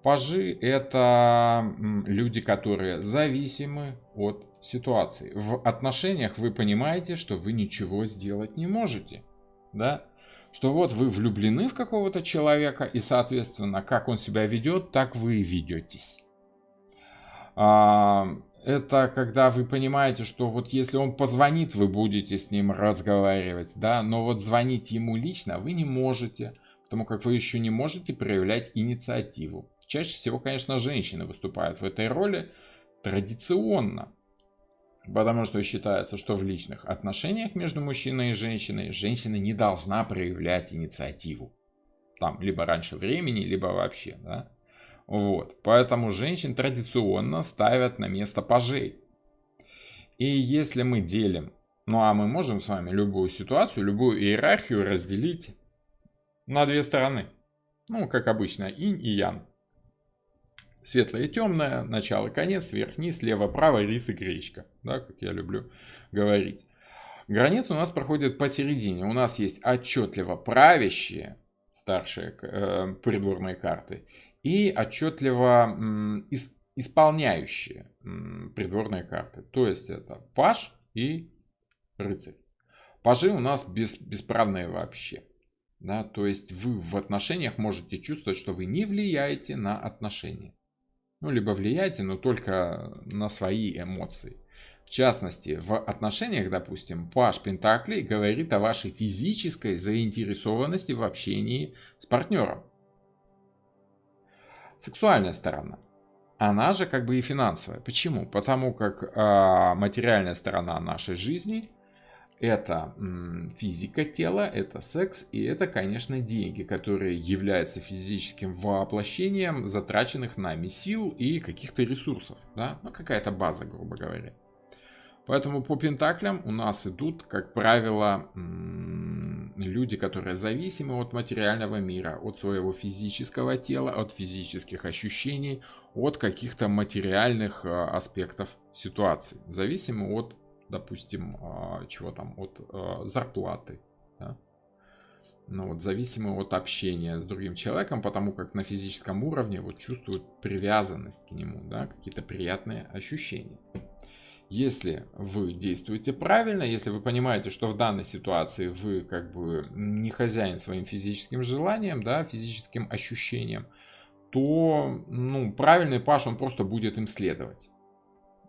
Пажи — это люди, которые зависимы от ситуации. В отношениях вы понимаете, что вы ничего сделать не можете, да? Что вот вы влюблены в какого-то человека, и, соответственно, как он себя ведет, так вы и ведетесь. Это когда вы понимаете, что вот если он позвонит, вы будете с ним разговаривать, да? Но вот звонить ему лично вы не можете, потому как вы еще не можете проявлять инициативу. Чаще всего, конечно, женщины выступают в этой роли традиционно. Потому что считается, что в личных отношениях между мужчиной и женщиной женщина не должна проявлять инициативу. Там либо раньше времени, либо вообще. Да? Вот. Поэтому женщин традиционно ставят на место пажей. И если мы делим, ну а мы можем с вами любую ситуацию, любую иерархию разделить на две стороны. Ну, как обычно, инь и ян. Светлое и темное, начало, конец, вверх, низ, лево, право, рис и гречка. Да, как я люблю говорить. Границы у нас проходят посередине. У нас есть отчетливо правящие, старшие придворные карты, и отчетливо исполняющие придворные карты. То есть это паж и рыцарь. Пажи у нас бесправные вообще. Да? То есть вы в отношениях можете чувствовать, что вы не влияете на отношения. Ну, либо влияете, но только на свои эмоции. В частности, в отношениях, допустим, паж пентаклей говорит о вашей физической заинтересованности в общении с партнером. Сексуальная сторона. Она же как бы и финансовая. Почему? Потому как материальная сторона нашей жизни — это физика тела, это секс и это, конечно, деньги, которые являются физическим воплощением затраченных нами сил и каких-то ресурсов. Да? Ну, какая-то база, грубо говоря. Поэтому по пентаклям у нас идут, как правило, люди, которые зависимы от материального мира, от своего физического тела, от физических ощущений, от каких-то материальных аспектов ситуации. Зависимы от, допустим, чего там, от зарплаты. Да? Ну, вот, зависимы от общения с другим человеком, потому как на физическом уровне вот, чувствуют привязанность к нему, да? Какие-то приятные ощущения. Если вы действуете правильно, если вы понимаете, что в данной ситуации вы как бы не хозяин своим физическим желанием, да, физическим ощущением, то правильный паж, он просто будет им следовать,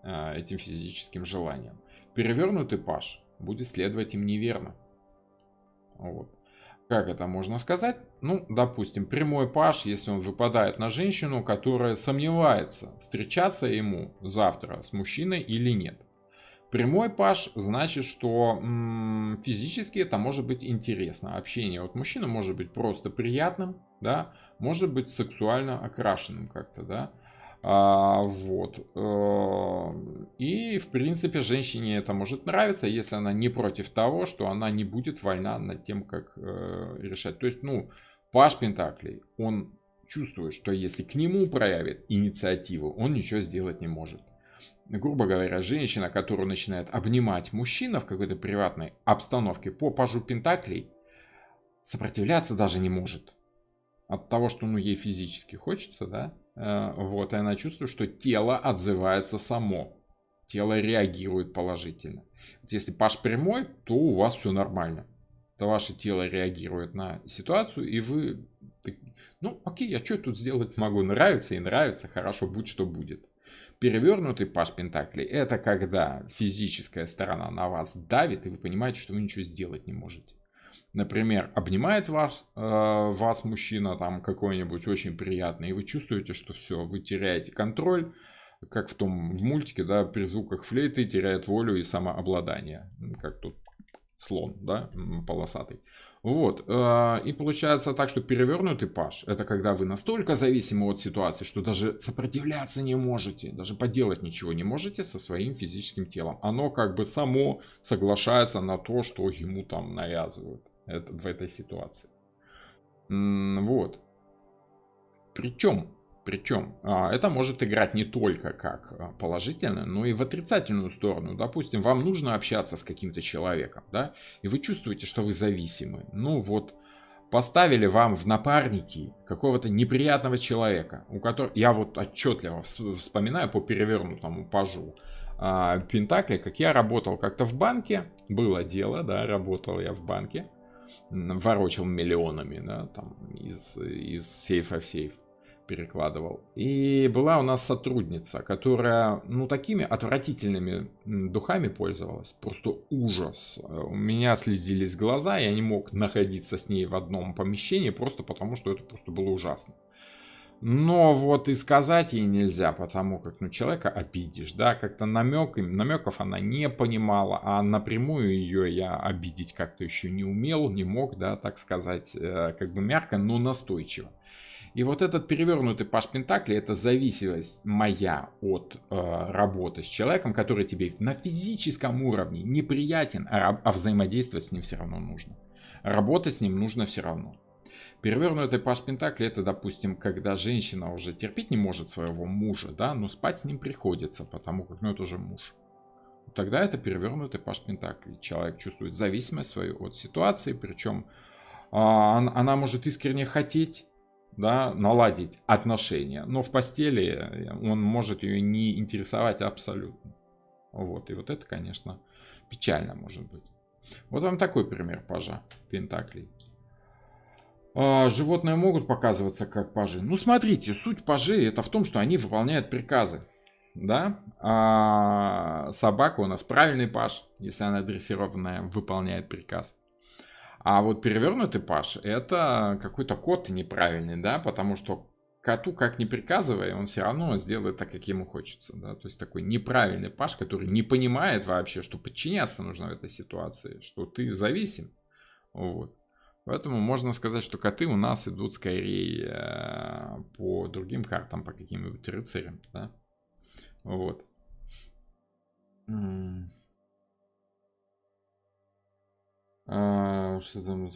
этим физическим желаниям. Перевернутый паж будет следовать им неверно. Вот. Как это можно сказать? Ну, допустим, прямой паж, если он выпадает на женщину, которая сомневается, встречаться ему завтра с мужчиной или нет. Прямой паж значит, что физически это может быть интересно. Общение от мужчины может быть просто приятным, да, может быть сексуально окрашенным как-то, да. Вот. И, в принципе, женщине это может нравиться, если она не против того, что она не будет вольна над тем, как решать. То есть, паж пентаклей, он чувствует, что если к нему проявит инициативу, он ничего сделать не может. Грубо говоря, женщина, которая начинает обнимать мужчину в какой-то приватной обстановке по пажу пентаклей, сопротивляться даже не может. От того, что ей физически хочется, да, вот, и она чувствует, что тело отзывается само. Тело реагирует положительно. Вот если паж прямой, то у вас все нормально. То ваше тело реагирует на ситуацию, и вы, окей, я что тут сделать могу? Нравится и нравится, хорошо, будь что будет. Перевернутый паж пентаклей — это когда физическая сторона на вас давит, и вы понимаете, что вы ничего сделать не можете. Например, обнимает вас мужчина там какой-нибудь очень приятный, и вы чувствуете, что все, вы теряете контроль, как в мультике, да, при звуках флейты теряет волю и самообладание, как тут слон, да, полосатый. Вот, и получается так, что перевернутый паж — это когда вы настолько зависимы от ситуации, что даже сопротивляться не можете, даже поделать ничего не можете со своим физическим телом. Оно как бы само соглашается на то, что ему там навязывают в этой ситуации. Вот. Причем это может играть не только как положительно, но и в отрицательную сторону. Допустим, вам нужно общаться с каким-то человеком, да, и вы чувствуете, что вы зависимы. Поставили вам в напарники какого-то неприятного человека, у которого, я вот отчетливо вспоминаю по перевернутому пажу пентакли, как я работал как-то в банке, было дело, да, работал я в банке, ворочал миллионами, да, там из сейфа в сейф перекладывал. И была у нас сотрудница, которая, такими отвратительными духами пользовалась. Просто ужас. У меня слезились глаза, я не мог находиться с ней в одном помещении, просто потому что это просто было ужасно. Но вот и сказать ей нельзя, потому как человека обидишь, да, как-то намеков она не понимала, а напрямую ее я обидеть как-то еще не умел, не мог, да, так сказать, как бы мягко, но настойчиво. И вот этот перевернутый паж Пентаклей — это зависимость моя от работы с человеком, который тебе на физическом уровне неприятен, а взаимодействовать с ним все равно нужно. Работать с ним нужно все равно. Перевернутый паж Пентаклей — это, допустим, когда женщина уже терпеть не может своего мужа, да, но спать с ним приходится, потому как, ну, это уже муж. Тогда это перевернутый паж Пентаклей. Человек чувствует зависимость свою от ситуации, причем она может искренне хотеть, да, наладить отношения, но в постели он может ее не интересовать абсолютно. Вот, и вот это, конечно, печально может быть. Вот вам такой пример пажа Пентаклей. Животные могут показываться как пажи. Ну, смотрите, суть пажей это в том, что они выполняют приказы. Да? А собака у нас правильный паж, если она дрессированная, выполняет приказ. А вот перевернутый паж это какой-то кот неправильный, да, потому что коту как ни приказывай, он все равно сделает так, как ему хочется, да, то есть такой неправильный паж, который не понимает вообще, что подчиняться нужно в этой ситуации, что ты зависим, вот. Поэтому можно сказать, что коты у нас идут скорее по другим картам, по каким-нибудь рыцарям, да, вот. Что там?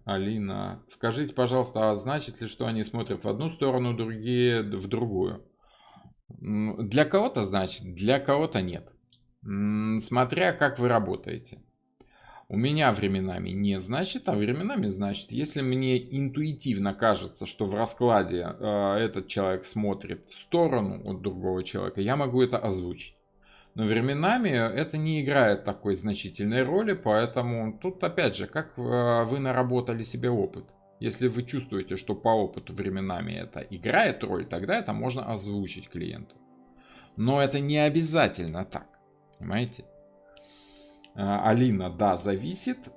Алина. Скажите, пожалуйста, а значит ли, что они смотрят в одну сторону, другие в другую? Для кого-то значит, для кого-то нет. Смотря как вы работаете. У меня временами не значит, а временами значит. Если мне интуитивно кажется, что в раскладе этот человек смотрит в сторону от другого человека, я могу это озвучить. Но временами это не играет такой значительной роли, поэтому тут опять же, как вы наработали себе опыт. Если вы чувствуете, что по опыту временами это играет роль, тогда это можно озвучить клиенту. Но это не обязательно так, понимаете? Алина, да, зависит.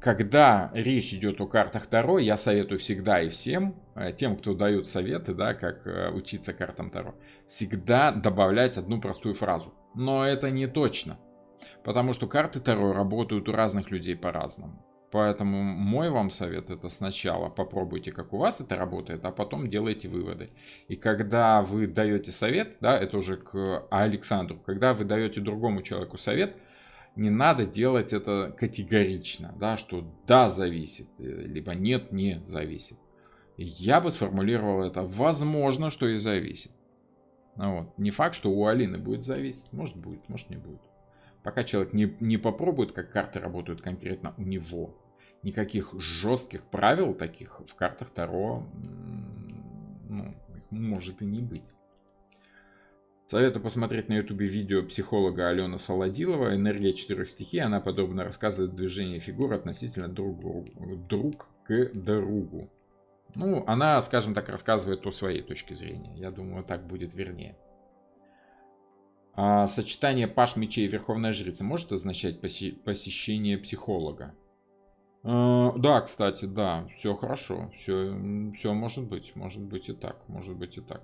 Когда речь идет о картах Таро, я советую всегда и всем, тем, кто дают советы, да, как учиться картам Таро, всегда добавлять одну простую фразу. Но это не точно, потому что карты Таро работают у разных людей по-разному. Поэтому мой вам совет — это сначала попробуйте, как у вас это работает, а потом делайте выводы. И когда вы даете совет, да, это уже к Александру, когда вы даете другому человеку совет, не надо делать это категорично, да, что да, зависит, либо нет, не зависит. Я бы сформулировал это возможно, что и зависит. Вот. Не факт, что у Алины будет зависеть, может будет, может не будет. Пока человек не попробует, как карты работают конкретно у него. Никаких жестких правил таких в картах Таро, ну, их может и не быть. Советую посмотреть на ютубе видео психолога Алены Солодилова «Энергия четырех стихий». Она подробно рассказывает движение фигур относительно друг к другу. Ну, она, скажем так, рассказывает о своей точке зрения. Я думаю, так будет вернее. Сочетание паж мечей и верховная жрица может означать посещение психолога? Да, кстати, да, все хорошо. Все может быть и так, может быть и так.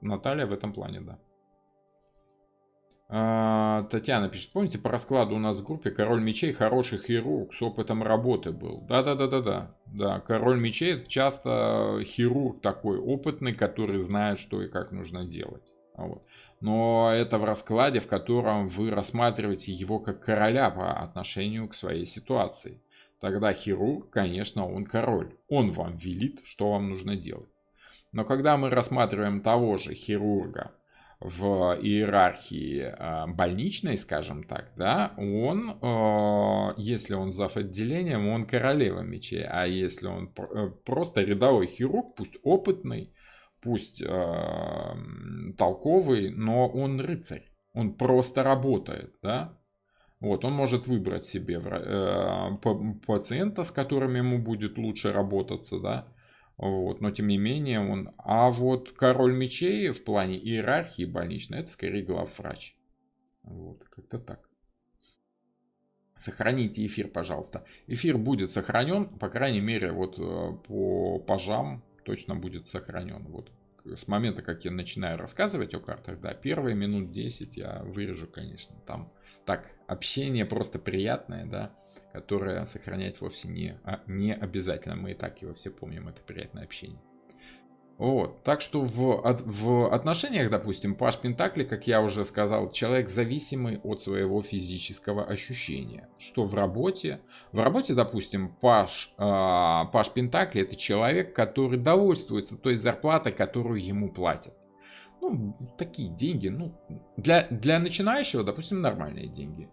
Наталья в этом плане, да. Татьяна пишет, помните по раскладу у нас в группе король мечей хороший хирург с опытом работы был? Да, король мечей часто хирург такой опытный, который знает, что и как нужно делать. Вот. Но это в раскладе, в котором вы рассматриваете его как короля по отношению к своей ситуации. Тогда хирург, конечно, он король. Он вам велит, что вам нужно делать. Но когда мы рассматриваем того же хирурга в иерархии больничной, скажем так, да, он, если он зав. Отделением, он королева мечей, а если он просто рядовой хирург, пусть опытный, пусть толковый, но он рыцарь, он просто работает, да, вот, он может выбрать себе пациента, с которым ему будет лучше работаться, да. Вот, но тем не менее он... А вот король мечей в плане иерархии больничной, это скорее главврач. Вот, как-то так. Сохраните эфир, пожалуйста. Эфир будет сохранен, по крайней мере, вот по пажам точно будет сохранен. Вот с момента, как я начинаю рассказывать о картах, да, первые минут 10 я вырежу, конечно. Там так, общение просто приятное, да. которое сохранять вовсе не обязательно. Мы и так его все помним, это приятное общение. Вот. Так что в отношениях, допустим, паж Пентакли, как я уже сказал, человек зависимый от своего физического ощущения. Что в работе? В работе, допустим, паж Пентакли — это человек, который довольствуется той зарплатой, которую ему платят. Ну, такие деньги, ну, для начинающего, допустим, нормальные деньги.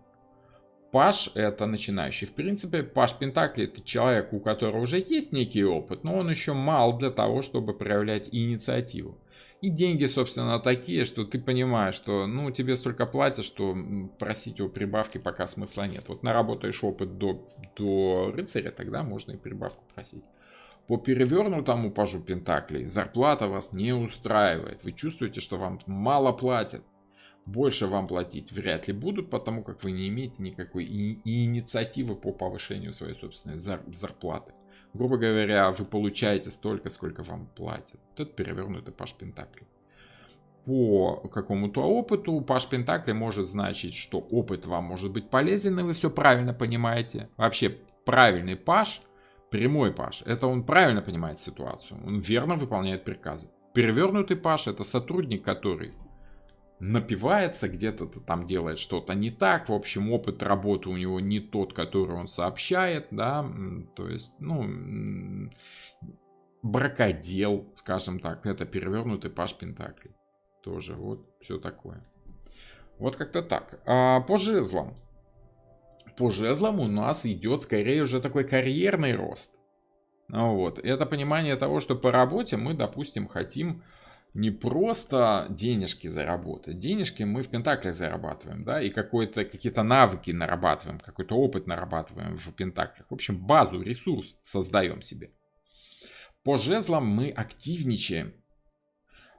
Паж — это начинающий. В принципе, паж Пентакли — это человек, у которого уже есть некий опыт, но он еще мал для того, чтобы проявлять инициативу. И деньги, собственно, такие, что ты понимаешь, что ну, тебе столько платят, что просить о прибавке пока смысла нет. Вот наработаешь опыт до рыцаря, тогда можно и прибавку просить. По перевернутому пажу Пентаклей зарплата вас не устраивает. Вы чувствуете, что вам мало платят. Больше вам платить вряд ли будут, потому как вы не имеете никакой инициативы по повышению своей собственной зарплаты. Грубо говоря, вы получаете столько, сколько вам платят. Это перевернутый паж Пентаклей. По какому-то опыту паж Пентаклей может значить, что опыт вам может быть полезен, и вы все правильно понимаете. Вообще, правильный паж, прямой паж, это он правильно понимает ситуацию. Он верно выполняет приказы. Перевернутый паж — это сотрудник, который напивается, где-то там делает что-то не так. В общем, опыт работы у него не тот, который он сообщает, да, то есть, ну, бракодел, скажем так, это перевернутый паж Пентаклей. Тоже вот все такое. Вот как-то так. По жезлам. По жезлам у нас идет скорее уже такой карьерный рост. Вот. Это понимание того, что по работе мы, допустим, хотим не просто денежки заработать. Денежки мы в Пентаклях зарабатываем, да, и какие-то навыки нарабатываем, какой-то опыт нарабатываем в Пентаклях. В общем, базу, ресурс создаем себе. По жезлам мы активничаем.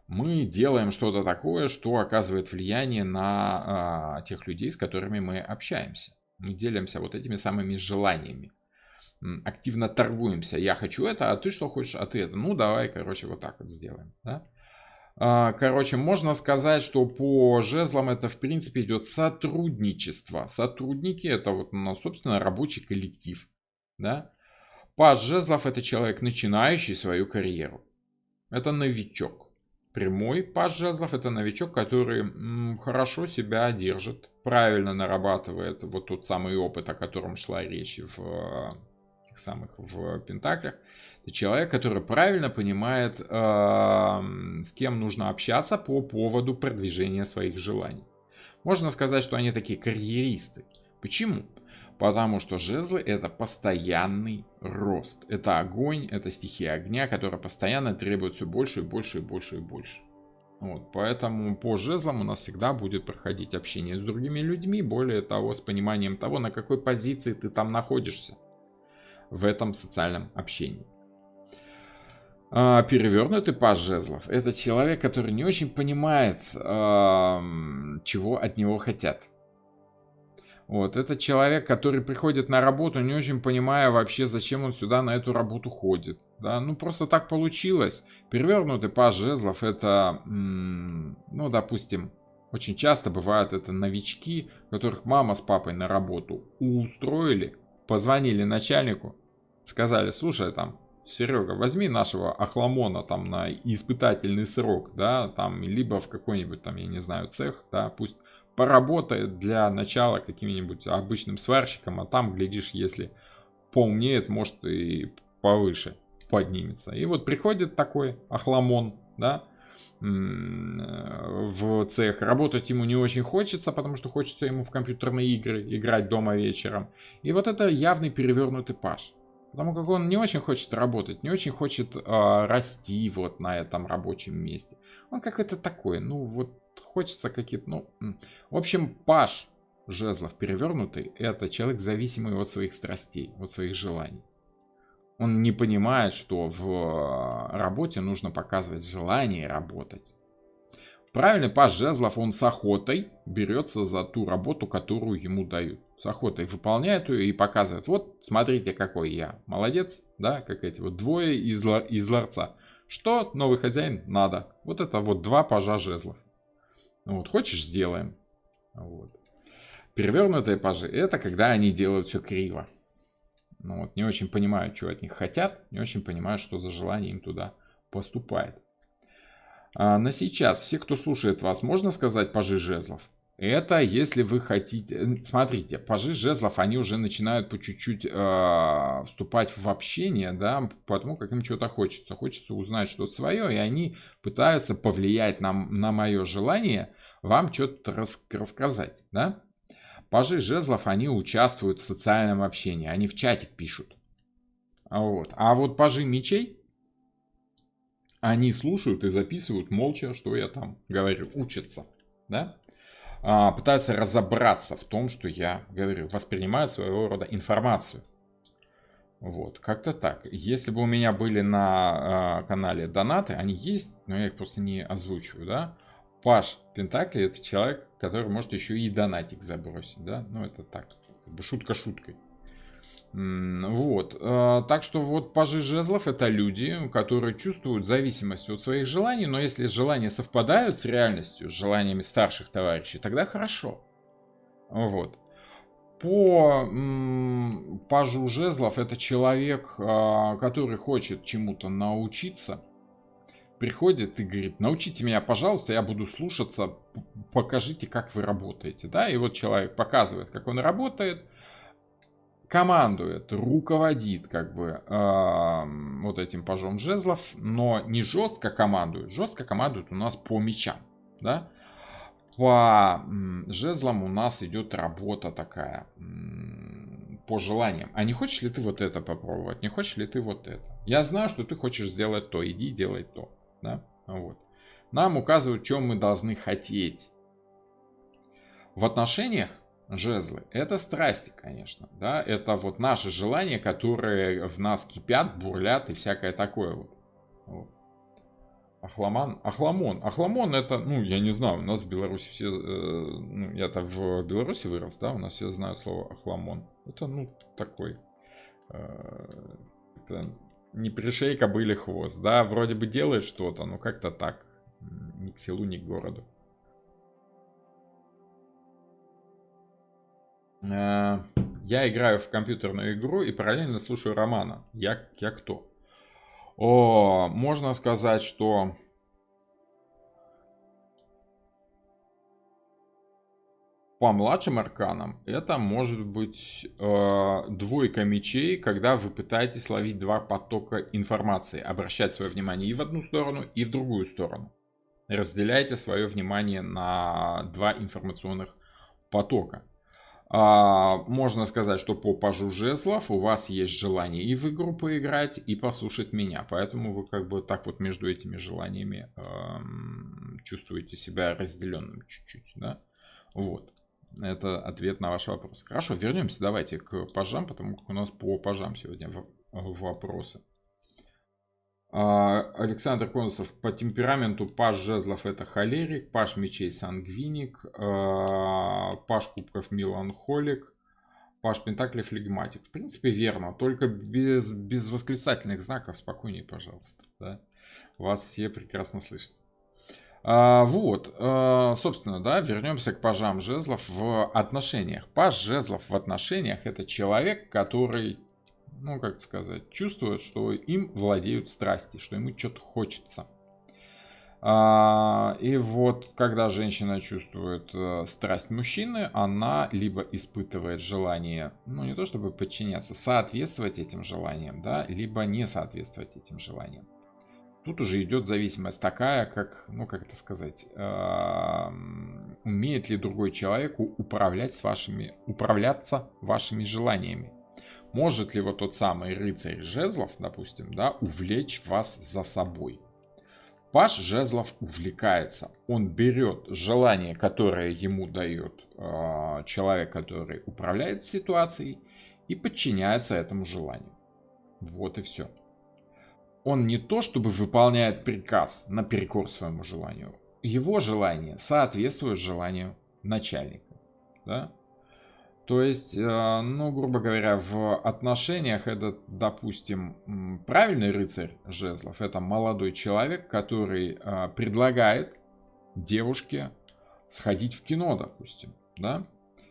Мы делаем что-то такое, что оказывает влияние на тех людей, с которыми мы общаемся. Мы делимся вот этими самыми желаниями. Активно торгуемся. Я хочу это, а ты что хочешь, а ты это. Ну, давай, короче, вот так вот сделаем, да. Короче, можно сказать, что по жезлам это в принципе идет сотрудничество. Сотрудники — это вот у нас, собственно, рабочий коллектив. Да? Паж жезлов — это человек, начинающий свою карьеру. Это новичок. Прямой паж жезлов — это новичок, который хорошо себя держит, правильно нарабатывает вот тот самый опыт, о котором шла речь в Пентаклях. Это человек, который правильно понимает, с кем нужно общаться по поводу продвижения своих желаний. Можно сказать, что они такие карьеристы. Почему? Потому что жезлы — это постоянный рост. Это огонь, это стихия огня, которая постоянно требует все больше и больше и больше и больше. Вот, поэтому по жезлам у нас всегда будет проходить общение с другими людьми, более того, с пониманием того, на какой позиции ты там находишься в этом социальном общении. Перевернутый паж жезлов — это человек, который не очень понимает, чего от него хотят. Вот, это человек, который приходит на работу, не очень понимая вообще, зачем он сюда на эту работу ходит. Да? Ну, просто так получилось. Перевернутый паж жезлов — это, ну, допустим, очень часто бывают это новички, которых мама с папой на работу устроили, позвонили начальнику, сказали: слушай, там, Серега, возьми нашего охламона там на испытательный срок, да, там, либо в какой-нибудь там, я не знаю, цех, да, пусть поработает для начала каким-нибудь обычным сварщиком, а там, глядишь, если поумнеет, может и повыше поднимется. И вот приходит такой охламон, да, в цех. Работать ему не очень хочется, потому что хочется ему в компьютерные игры играть дома вечером. И вот это явный перевернутый паж. Потому как он не очень хочет работать, не очень хочет расти вот на этом рабочем месте. Он какой-то такой, ну вот хочется какие-то, ну... В общем, паж жезлов перевернутый — это человек, зависимый от своих страстей, от своих желаний. Он не понимает, что в работе нужно показывать желание работать. Правильный паж жезлов, он с охотой берется за ту работу, которую ему дают. С охотой выполняет ее и показывает: вот, смотрите, какой я молодец, да, как эти вот двое из ларца. Что новый хозяин надо? Вот это вот два пажа жезлов. Вот, хочешь — сделаем. Вот. Перевернутые пажи — это когда они делают все криво. Ну, вот, не очень понимают, что от них хотят, не очень понимают, что за желание им туда поступает. На сейчас все, кто слушает вас, можно сказать пажи жезлов? Это если вы хотите... Смотрите, пажи жезлов, они уже начинают по чуть-чуть вступать в общение, да, потому как им что-то хочется. Хочется узнать что-то свое, и они пытаются повлиять на мое желание вам что-то рассказать, да. Пажи жезлов, они участвуют в социальном общении, они в чатик пишут. А вот пажи мечей, они слушают и записывают молча, что я там говорю, учатся, да? Пытаются разобраться в том, что я говорю, воспринимают своего рода информацию. Вот, как-то так. Если бы у меня были на канале донаты, они есть, но я их просто не озвучиваю, да? Паш Пентакли — это человек, который может еще и донатик забросить, да? Ну, это так, как бы шутка шуткой. Вот. Так что вот пажи жезлов — это люди, которые чувствуют зависимость от своих желаний, но если желания совпадают с реальностью, с желаниями старших товарищей, тогда хорошо. Вот. По пажу жезлов это человек, который хочет чему-то научиться, приходит и говорит: научите меня, пожалуйста, я буду слушаться, покажите, как вы работаете. Да? И вот человек показывает, как он работает, командует, руководит как бы вот этим пажом жезлов, но не жестко командует. Жестко командует у нас по мечам. Да? По жезлам у нас идет работа такая, по желаниям. А не хочешь ли ты вот это попробовать? Не хочешь ли ты вот это? Я знаю, что ты хочешь сделать то, иди делай то. Да? Вот. Нам указывают, чем мы должны хотеть. В отношениях жезлы — это страсти, конечно. Да? Это вот наши желания, которые в нас кипят, бурлят и всякое такое. Вот. Ахламон это, ну, я не знаю, у нас в Беларуси все, ну, я-то в Беларуси вырос, да, у нас все знают слово ахламон. Это, ну, такой, это не пришей кобыле хвост, да, вроде бы делает что-то, но как-то так, ни к селу, ни к городу. Я играю в компьютерную игру и параллельно слушаю романа. Я кто? Можно сказать, что по младшим арканам это может быть двойка мечей, когда вы пытаетесь ловить два потока информации, обращать свое внимание и в одну сторону, и в другую сторону. Разделяйте свое внимание на два информационных потока. Можно сказать, что по пажу жезлов у вас есть желание и в игру поиграть, и послушать меня. Поэтому вы как бы так вот между этими желаниями чувствуете себя разделенным чуть-чуть. Да? Вот. Это ответ на ваш вопрос. Хорошо, вернемся давайте к пажам, потому как у нас по пажам сегодня вопросы. Александр Конусов: по темпераменту паж жезлов — это холерик, паж мечей — сангвиник, паж кубков — меланхолик, паж пентаклей — флегматик. В принципе, верно, только без восклицательных знаков спокойнее, пожалуйста. Да? Вас все прекрасно слышат. Вот, собственно, да, вернемся к пажам жезлов в отношениях. Паж жезлов в отношениях — это человек, который, ну, как сказать, чувствует, что им владеют страсти, что ему что-то хочется. И вот, когда женщина чувствует страсть мужчины, она либо испытывает желание, ну, не то чтобы подчиняться, соответствовать этим желаниям, да, либо не соответствовать этим желаниям. Тут уже идет зависимость такая, как, ну, как это сказать, умеет ли другой человек управляться вашими желаниями. Может ли вот тот самый рыцарь жезлов, допустим, да, увлечь вас за собой. Паж жезлов увлекается. Он берет желание, которое ему дает человек, который управляет ситуацией, и подчиняется этому желанию. Вот и все. Он не то чтобы выполняет приказ наперекор своему желанию. Его желание соответствует желанию начальника. Да? То есть, ну, грубо говоря, в отношениях это, допустим, правильный рыцарь жезлов — это молодой человек, который предлагает девушке сходить в кино, допустим, да?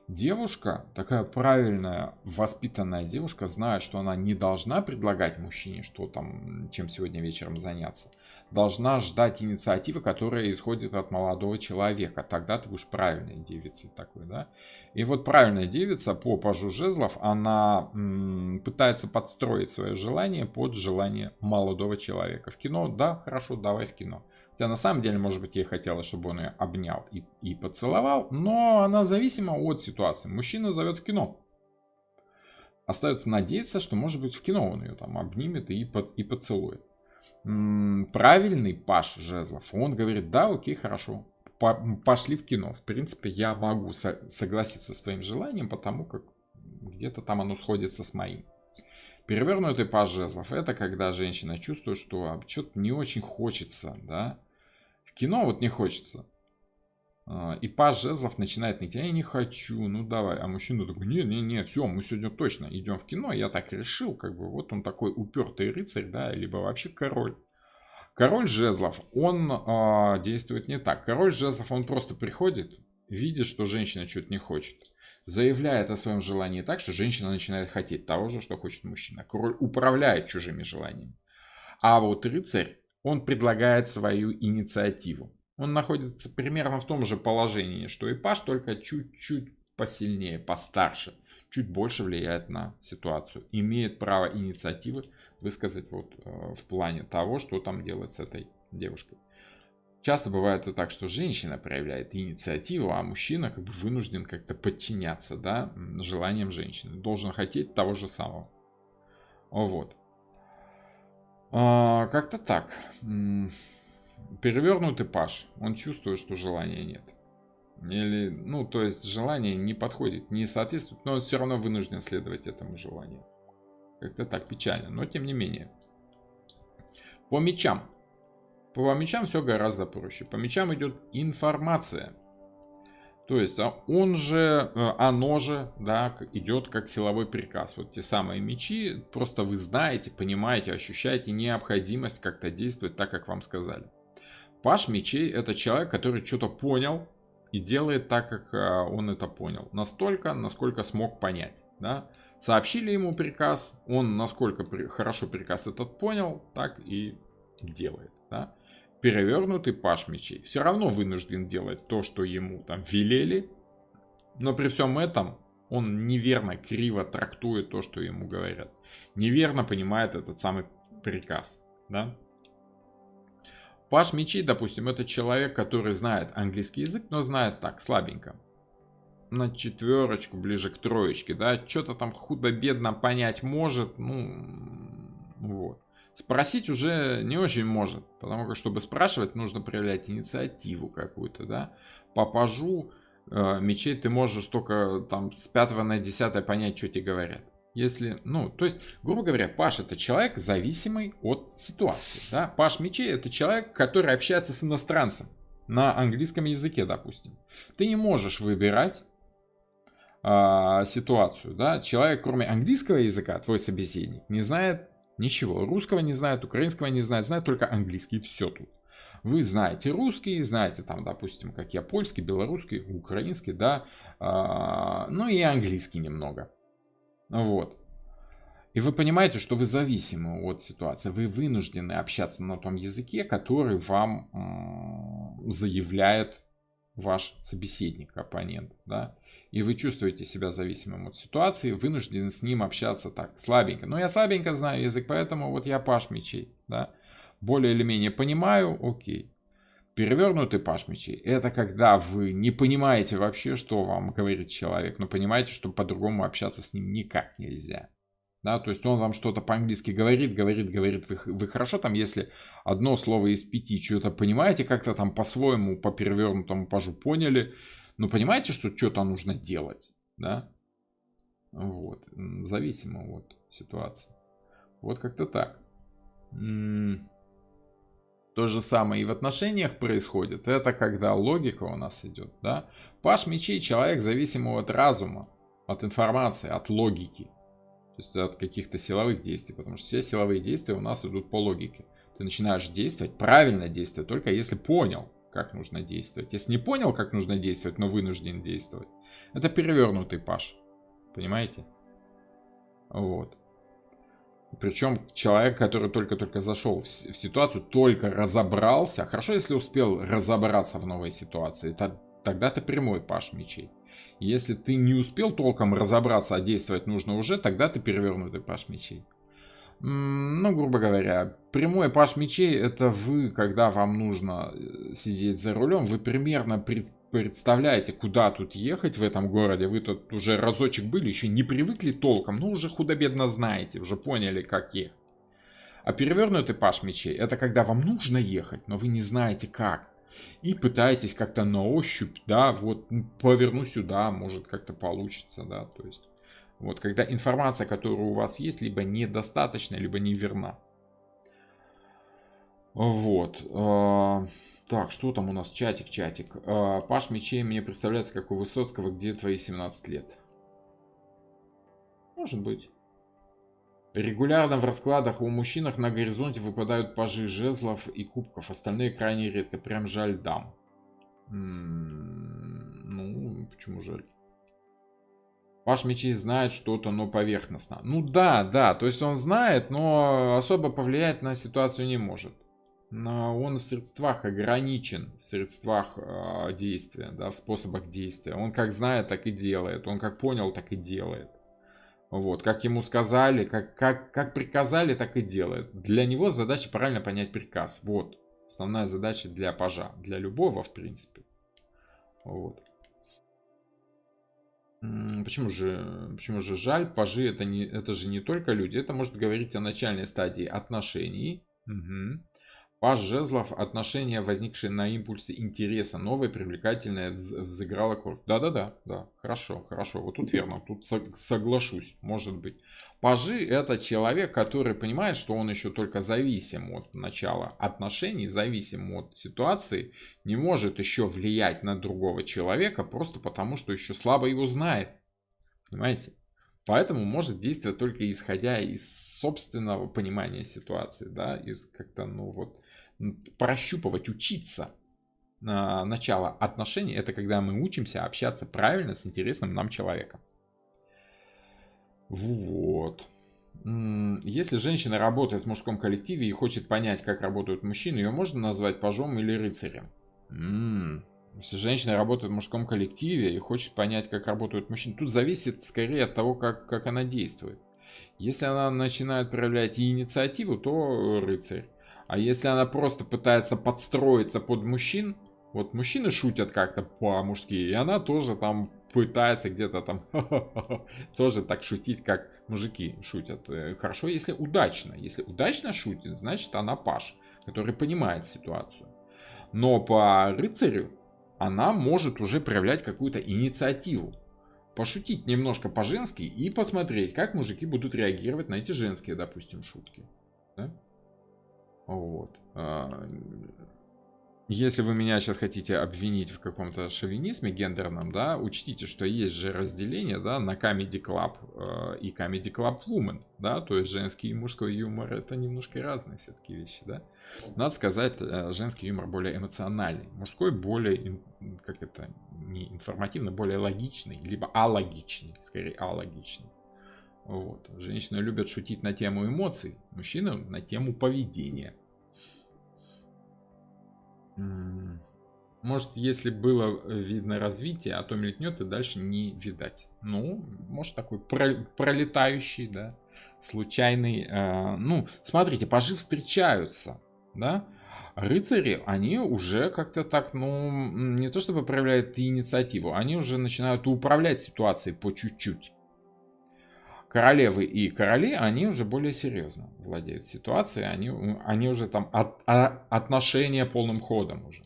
Девушка, такая правильная, воспитанная девушка, знает, что она не должна предлагать мужчине, что там, чем сегодня вечером заняться. Должна ждать инициативы, которая исходит от молодого человека. Тогда ты будешь правильной девицей такой, да? И вот правильная девица по пажу жезлов, она пытается подстроить свое желание под желание молодого человека. В кино, да, хорошо, давай в кино. Хотя на самом деле, может быть, ей хотелось, чтобы он ее обнял и поцеловал, но она зависима от ситуации. Мужчина зовет в кино. Остается надеяться, что, может быть, в кино он ее там обнимет и поцелует. Правильный паж жезлов, он говорит, да, окей, хорошо, пошли в кино. В принципе, я могу согласиться с твоим желанием, потому как где-то там оно сходится с моим. Перевернутый паж жезлов — это когда женщина чувствует, что что-то не очень хочется, да. В кино вот не хочется. И паж жезлов начинает ныть: я не хочу, ну давай. А мужчина такой: не, все, мы сегодня точно идем в кино, я так решил, как бы вот он такой упертый рыцарь, да, либо вообще король. Король жезлов, он действует не так. Король жезлов, он просто приходит, видит, что женщина что-то не хочет, заявляет о своем желании так, что женщина начинает хотеть того же, что хочет мужчина. Король управляет чужими желаниями. А вот рыцарь, он предлагает свою инициативу. Он находится примерно в том же положении, что и паж, только чуть-чуть посильнее, постарше. Чуть больше влияет на ситуацию. Имеет право инициативы высказать вот в плане того, что там делать с этой девушкой. Часто бывает и так, что женщина проявляет инициативу, а мужчина как бы вынужден как-то подчиняться, да, желаниям женщины. Должен хотеть того же самого. Вот. Как-то так. Перевернутый паж. Он чувствует, что желания нет. Или, ну, то есть желание не подходит, не соответствует, но он все равно вынужден следовать этому желанию. Как-то так печально, но тем не менее. По мечам. По мечам все гораздо проще. По мечам идет информация. То есть он же, оно же, да, идет как силовой приказ. Вот те самые мечи, просто вы знаете, понимаете, ощущаете необходимость как-то действовать так, как вам сказали. Паж мечей — это человек, который что-то понял и делает так, как он это понял. Настолько, насколько смог понять. Да? Сообщили ему приказ, он насколько хорошо приказ этот понял, так и делает. Да? Перевернутый паж мечей все равно вынужден делать то, что ему там велели, но при всем этом он неверно, криво трактует то, что ему говорят. Неверно понимает этот самый приказ. Да? Паж мечей, допустим, это человек, который знает английский язык, но знает так, слабенько. На четверочку, ближе к троечке, да, что-то там худо-бедно понять может, ну, вот. Спросить уже не очень может, потому что, чтобы спрашивать, нужно проявлять инициативу какую-то, да. По пажу мечей ты можешь только там с 5 на 10 понять, что тебе говорят. Если, ну, то есть, грубо говоря, паж — это человек, зависимый от ситуации. Да? Паж мечей — это человек, который общается с иностранцем на английском языке, допустим. Ты не можешь выбирать ситуацию. Да? Человек, кроме английского языка, твой собеседник, не знает ничего. Русского не знает, украинского не знает, знает только английский. Все тут. Вы знаете русский, знаете там, допустим, как я, польский, белорусский, украинский, да, ну и английский немного. Вот. И вы понимаете, что вы зависимы от ситуации. Вы вынуждены общаться на том языке, который вам заявляет ваш собеседник, оппонент. Да? И вы чувствуете себя зависимым от ситуации, вынуждены с ним общаться так, слабенько. Но я слабенько знаю язык, поэтому вот я паж мечей. Да? Более или менее понимаю, окей. Перевернутый паж мечей — это когда вы не понимаете вообще, что вам говорит человек, но понимаете, что по-другому общаться с ним никак нельзя. Да, то есть он вам что-то по-английски говорит, вы хорошо там, если одно слово из 5 что-то понимаете, как-то там по-своему, по перевернутому пажу поняли, но понимаете, что что-то нужно делать, да? Вот, зависимо от ситуации. Вот как-то так. То же самое и в отношениях происходит. Это когда логика у нас идет. Да? Паж мечей — человек, зависимый от разума, от информации, от логики. То есть от каких-то силовых действий. Потому что все силовые действия у нас идут по логике. Ты начинаешь действовать, правильно действовать, только если понял, как нужно действовать. Если не понял, как нужно действовать, но вынужден действовать, это перевернутый паж. Понимаете? Вот. Причем человек, который только-только зашел в ситуацию, только разобрался. Хорошо, если успел разобраться в новой ситуации, тогда ты прямой паж мечей. Если ты не успел толком разобраться, а действовать нужно уже, тогда ты перевернутый паж мечей. Ну, грубо говоря, прямой паж мечей — это вы, когда вам нужно сидеть за рулем, вы примерно представляете, куда тут ехать в этом городе. Вы тут уже разочек были, еще не привыкли толком, но уже худо-бедно знаете, уже поняли, как ехать. А перевернутый паж мечей — это когда вам нужно ехать, но вы не знаете как. И пытаетесь как-то на ощупь, да, вот поверну сюда, может как-то получится, да, то есть. Вот, когда информация, которая у вас есть, либо недостаточна, либо неверна. Вот. Так, что там у нас? Чатик. Паш мечей мне представляется, как у Высоцкого, где твои 17 лет. Может быть. Регулярно в раскладах у мужчин на горизонте выпадают пажи жезлов и кубков. Остальные крайне редко. Прям жаль дам. Ну, почему жаль? Паш мечей знает что-то, но поверхностно. Ну да, то есть он знает, но особо повлиять на ситуацию не может. Но он в средствах ограничен, в средствах действия, да, в способах действия. Он как знает, так и делает. Он как понял, так и делает. Вот, как ему сказали, как приказали, так и делает. Для него задача правильно понять приказ. Вот, основная задача для пажа, для любого, в принципе. Вот. Почему же жаль? Пажи это же не только люди. Это может говорить о начальной стадии отношений. Угу. Паж жезлов — отношения, возникшие на импульсе интереса. Новое, привлекательное, взыграла кровь. Да. Хорошо. Вот тут верно. Тут соглашусь. Может быть. Пажи — это человек, который понимает, что он еще только зависим от начала отношений, зависим от ситуации, не может еще влиять на другого человека, просто потому, что еще слабо его знает. Понимаете? Поэтому может действовать только исходя из собственного понимания ситуации, да, из как-то, прощупывать, учиться. Начало отношений — это когда мы учимся общаться правильно с интересным нам человеком. Вот. Если женщина работает в мужском коллективе и хочет понять, как работают мужчины, ее можно назвать пажом или рыцарем? Если женщина работает в мужском коллективе и хочет понять, как работают мужчины, тут зависит скорее от того, как она действует. Если она начинает проявлять инициативу, то рыцарь. А если она просто пытается подстроиться под мужчин, вот мужчины шутят как-то по-мужски, и она тоже там пытается где-то там тоже так шутить, как мужики шутят. Хорошо, если удачно. Если удачно шутит, значит она паж, который понимает ситуацию. Но по рыцарю она может уже проявлять какую-то инициативу. Пошутить немножко по-женски и посмотреть, как мужики будут реагировать на эти женские, допустим, шутки. Да? Вот. Если вы меня сейчас хотите обвинить в каком-то шовинизме гендерном, да, учтите, что есть же разделение, да, на Comedy Club и Comedy Club Woman, да, то есть женский и мужской юмор — это немножко разные все-таки вещи, да. Надо сказать, женский юмор более эмоциональный, мужской более, не информативно, более логичный, либо алогичный, скорее алогичный. Вот. Женщины любят шутить на тему эмоций, мужчины на тему поведения. Может, если было видно развитие, а то мелькнет и дальше не видать. Ну, может, такой пролетающий, да, случайный. Смотрите, пажи встречаются, да. Рыцари, они уже как-то так, не то чтобы проявляют инициативу, они уже начинают управлять ситуацией по чуть-чуть. Королевы и короли, они уже более серьезно владеют ситуацией, они уже там отношения полным ходом уже.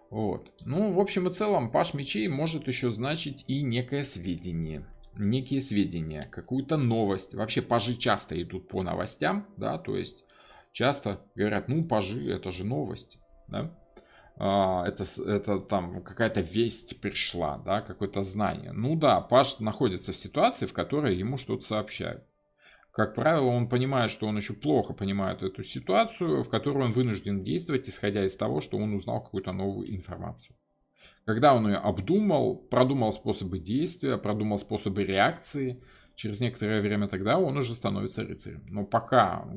Вот. В общем и целом, паж мечей может еще значить и некие сведения, какую-то новость. Вообще пажи часто идут по новостям, да, то есть часто говорят, пажи — это же новости, да. Это там какая-то весть пришла, да, какое-то знание. Паж находится в ситуации, в которой ему что-то сообщают. как правило, он понимает, что он еще плохо понимает эту ситуацию, в которой он вынужден действовать, исходя из того, что он узнал какую-то новую информацию. Когда он ее обдумал, продумал способы действия, продумал способы реакции, через некоторое время тогда он уже становится рыцарем. Но пока,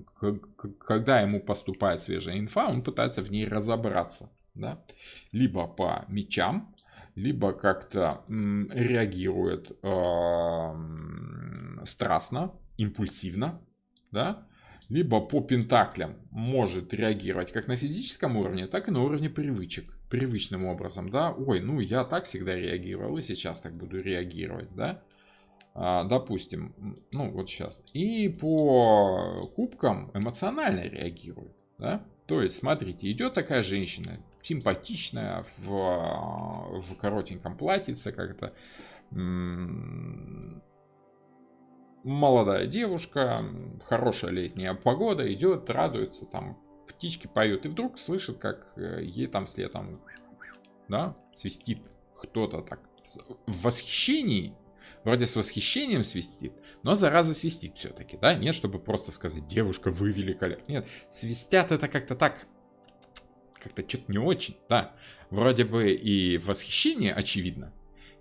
когда ему поступает свежая инфа, он пытается в ней разобраться. Да? Либо по мечам, либо как-то реагирует страстно, импульсивно, да? Либо по пентаклям может реагировать как на физическом уровне, так и на уровне привычек. Привычным образом, да, ой, ну я так всегда реагировал и сейчас так буду реагировать, да, допустим, ну вот сейчас. И по кубкам эмоционально реагирует, да, то есть, смотрите, идет такая женщина, симпатичная, в коротеньком платьице как-то, молодая девушка, хорошая летняя погода, идет, радуется, там птички поют, и вдруг слышит, как ей там вслед там, да, свистит кто-то так в восхищении, вроде с восхищением свистит, но зараза свистит все-таки, да, нет, чтобы просто сказать, девушка, вы великолепны, нет, свистят это как-то так, как-то что-то не очень, да, вроде бы и восхищение очевидно,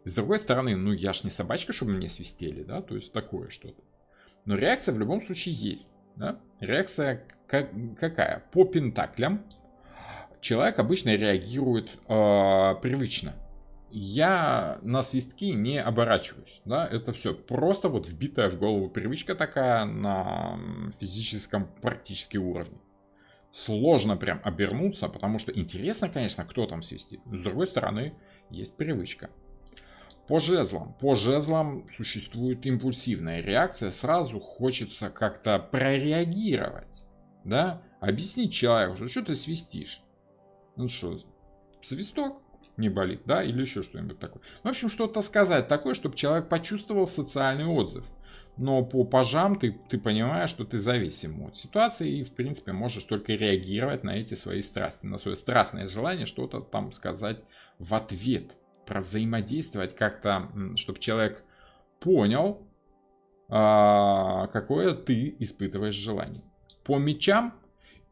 с другой стороны, ну я ж не собачка, чтобы мне свистели, да, то есть такое что-то, но реакция в любом случае есть. Да? Реакция какая? По пентаклям человек обычно реагирует привычно. Я на свистки не оборачиваюсь. Да? Это все просто вот вбитая в голову привычка такая на физическом практически уровне. Сложно прям обернуться, потому что интересно, конечно, кто там свистит. Но с другой стороны, есть привычка. По жезлам существует импульсивная реакция, сразу хочется как-то прореагировать, да, объяснить человеку, что ты свистишь, ну что, свисток не болит, да, или еще что-нибудь такое. В общем, что-то сказать такое, чтобы человек почувствовал социальный отзыв. Но по пажам ты понимаешь, что ты зависим от ситуации и, в принципе, можешь только реагировать на эти свои страсти, на свое страстное желание что-то там сказать в ответ. Про взаимодействовать как-то, чтобы человек понял, какое ты испытываешь желание. По мечам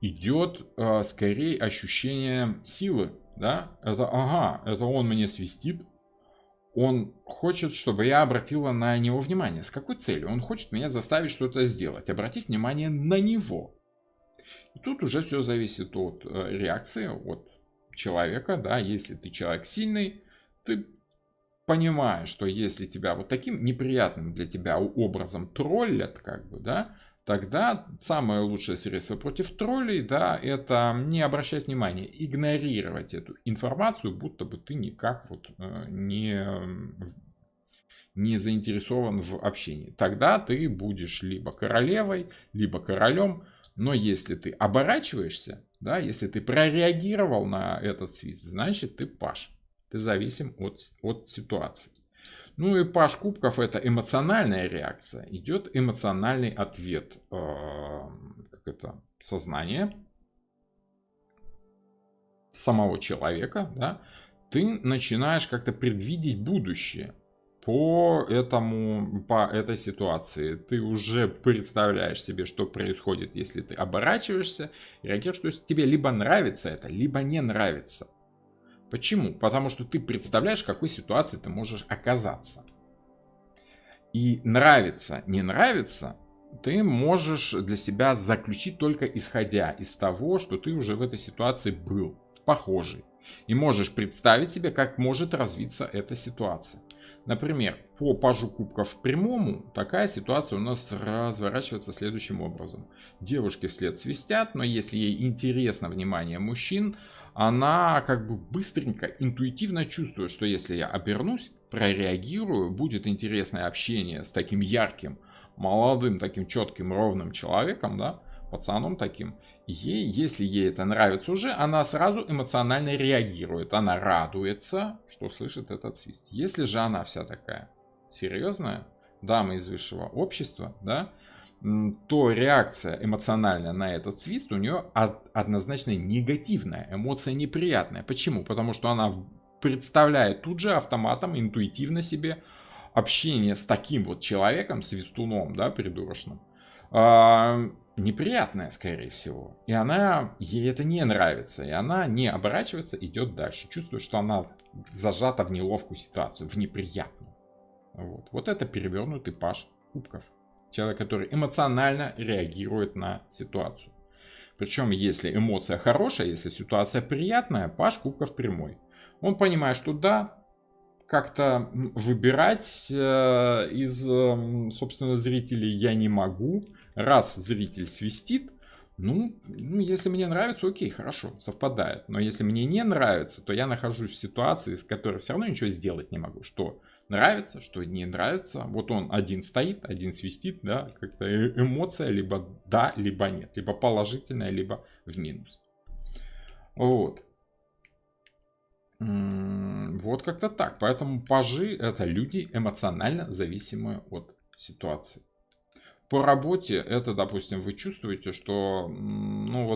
идет скорее ощущение силы. Да? Это он мне свистит. Он хочет, чтобы я обратила на него внимание. С какой целью? Он хочет меня заставить что-то сделать. Обратить внимание на него. И тут уже все зависит от реакции, от человека. Да? Если ты человек сильный, ты понимаешь, что если тебя вот таким неприятным для тебя образом троллят, как бы, да, тогда самое лучшее средство против троллей, да, это не обращать внимания, игнорировать эту информацию, будто бы ты никак вот не заинтересован в общении. Тогда ты будешь либо королевой, либо королем, но если ты оборачиваешься, да, если ты прореагировал на этот свист, значит ты паш. Ты зависим от ситуации. Ну и паж кубков — это эмоциональная реакция. Идет эмоциональный ответ сознания самого человека. Да? Ты начинаешь как-то предвидеть будущее по этой ситуации. Ты уже представляешь себе, что происходит, если ты оборачиваешься и реагируешь. То есть тебе либо нравится это, либо не нравится. Почему? Потому что ты представляешь, в какой ситуации ты можешь оказаться. И нравится, не нравится, ты можешь для себя заключить только исходя из того, что ты уже в этой ситуации был, в похожей. И можешь представить себе, как может развиться эта ситуация. Например, по пажу кубков прямому такая ситуация у нас разворачивается следующим образом. Девушки вслед свистят, но если ей интересно внимание мужчин, она как бы быстренько, интуитивно чувствует, что если я обернусь, прореагирую, будет интересное общение с таким ярким, молодым, таким четким, ровным человеком, да, пацаном таким. Если ей это нравится уже, она сразу эмоционально реагирует. Она радуется, что слышит этот свист. Если же она вся такая серьезная, дама из высшего общества, да, то реакция эмоциональная на этот свист у нее однозначно негативная, эмоция неприятная. Почему? Потому что она представляет тут же автоматом, интуитивно себе общение с таким вот человеком, свистуном, да, придурочным, неприятная, скорее всего. И ей это не нравится. И она не оборачивается, идет дальше. Чувствует, что она зажата в неловкую ситуацию, в неприятную. Вот это перевернутый паж кубков. Человек, который эмоционально реагирует на ситуацию. Причем, если эмоция хорошая, если ситуация приятная, паж кубков прямой. Он понимает, что да, как-то выбирать из, собственно, зрителей я не могу. Раз зритель свистит, если мне нравится, окей, хорошо, совпадает. Но если мне не нравится, то я нахожусь в ситуации, с которой все равно ничего сделать не могу. Что нравится, что не нравится. Вот он один стоит, один свистит, да, как-то эмоция либо да, либо нет. Либо положительная, либо в минус. Вот. Вот как-то так. Поэтому пажи — это люди эмоционально зависимые от ситуации. По работе это, допустим, вы чувствуете, что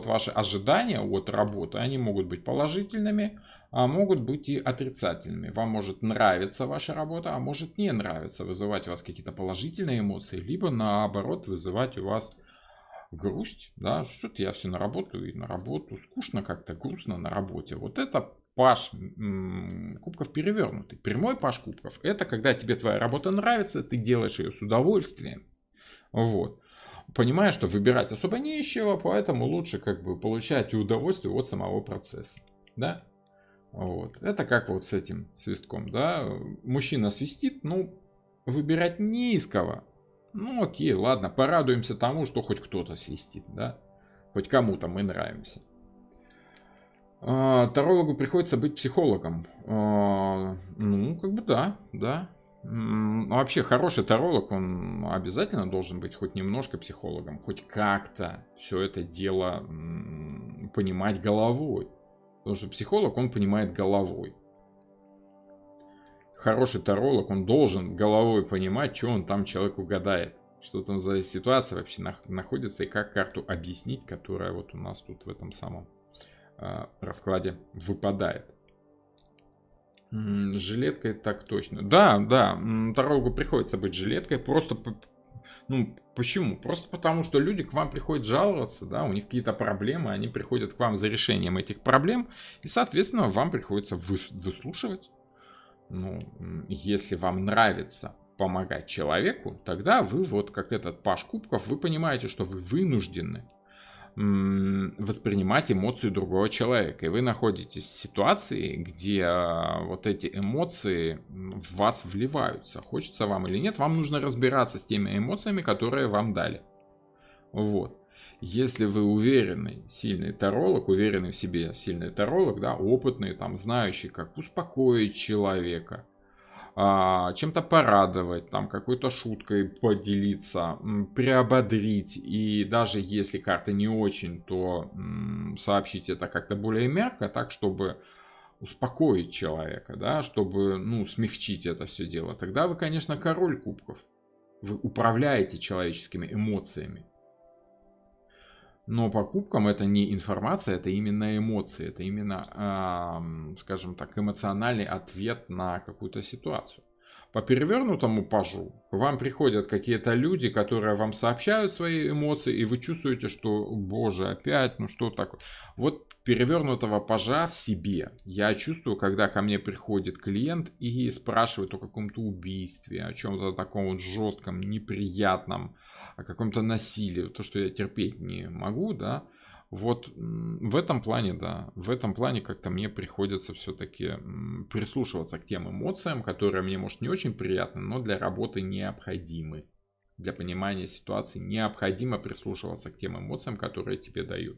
ваши ожидания от работы, они могут быть положительными, а могут быть и отрицательными. Вам может нравиться ваша работа, а может не нравиться, вызывать у вас какие-то положительные эмоции, либо наоборот вызывать у вас грусть. Да? Что-то я все на работу, скучно как-то, грустно на работе. Вот это паж кубков перевернутый. Прямой паж кубков — это когда тебе твоя работа нравится, ты делаешь ее с удовольствием. Вот. Понимаешь, что выбирать особо не из чего, поэтому лучше получать удовольствие от самого процесса. Да? Вот. Это как вот с этим свистком. Да? Мужчина свистит, выбирать не из кого. Окей, ладно, порадуемся тому, что хоть кто-то свистит. Да? Хоть кому-то мы нравимся. Тарологу приходится быть психологом. Да. Вообще хороший таролог, он обязательно должен быть хоть немножко психологом, хоть как-то все это дело понимать головой. Потому что психолог, он понимает головой. Хороший таролог, он должен головой понимать, что он там человеку гадает. Что там за ситуация вообще находится и как карту объяснить, которая вот у нас тут в этом самом раскладе выпадает. Жилеткой так точно. Да, тарологу приходится быть жилеткой. Просто, почему? Просто потому, что люди к вам приходят жаловаться, да, у них какие-то проблемы, они приходят к вам за решением этих проблем, и, соответственно, вам приходится выслушивать. Если вам нравится помогать человеку, тогда вы, вот как этот паж кубков, вы понимаете, что вы вынуждены воспринимать эмоции другого человека. И вы находитесь в ситуации, где вот эти эмоции в вас вливаются. Хочется вам или нет, вам нужно разбираться с теми эмоциями, которые вам дали. Вот. Если вы уверенный, сильный таролог, уверенный в себе сильный таролог, да, опытный, там, знающий, как успокоить человека, чем-то порадовать, там, какой-то шуткой поделиться, приободрить. И даже если карта не очень, то сообщить это как-то более мягко, так, чтобы успокоить человека, да, чтобы, смягчить это все дело. Тогда вы, конечно, король кубков. Вы управляете человеческими эмоциями. Но по кубкам это не информация, это именно эмоции. Это именно, скажем так, эмоциональный ответ на какую-то ситуацию. По перевернутому пажу к вам приходят какие-то люди, которые вам сообщают свои эмоции, и вы чувствуете, что, боже, опять, что такое. Вот перевернутого пажа в себе я чувствую, когда ко мне приходит клиент и спрашивает о каком-то убийстве, о чем-то таком вот жестком, неприятном, о каком-то насилии, то, что я терпеть не могу, да. Вот в этом плане, да, в этом плане как-то мне приходится все-таки прислушиваться к тем эмоциям, которые мне, может, не очень приятны, но для работы необходимы. Для понимания ситуации необходимо прислушиваться к тем эмоциям, которые тебе дают.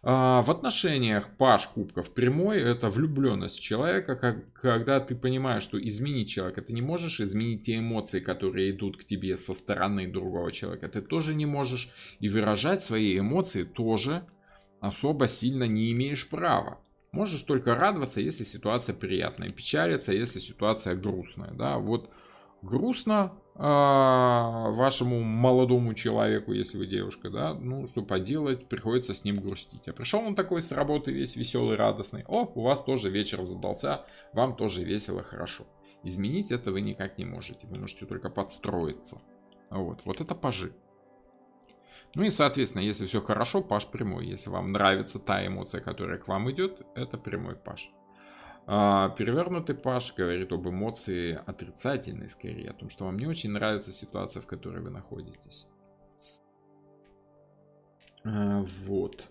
В отношениях паж кубков прямой — это влюбленность человека, когда ты понимаешь, что изменить человека ты не можешь, изменить те эмоции, которые идут к тебе со стороны другого человека, ты тоже не можешь, и выражать свои эмоции тоже особо сильно не имеешь права. Можешь только радоваться, если ситуация приятная, печалиться, если ситуация грустная. Да? Вот грустно вашему молодому человеку, если вы девушка, да, что поделать, приходится с ним грустить. А пришел он такой с работы весь веселый, радостный. У вас тоже вечер задался, вам тоже весело, хорошо. Изменить это вы никак не можете, вы можете только подстроиться. Вот это пажи. Ну и, соответственно, если все хорошо, паш прямой. Если вам нравится та эмоция, которая к вам идет, это прямой паш. Перевернутый паш говорит об эмоции отрицательной, скорее, о том, что вам не очень нравится ситуация, в которой вы находитесь. Вот.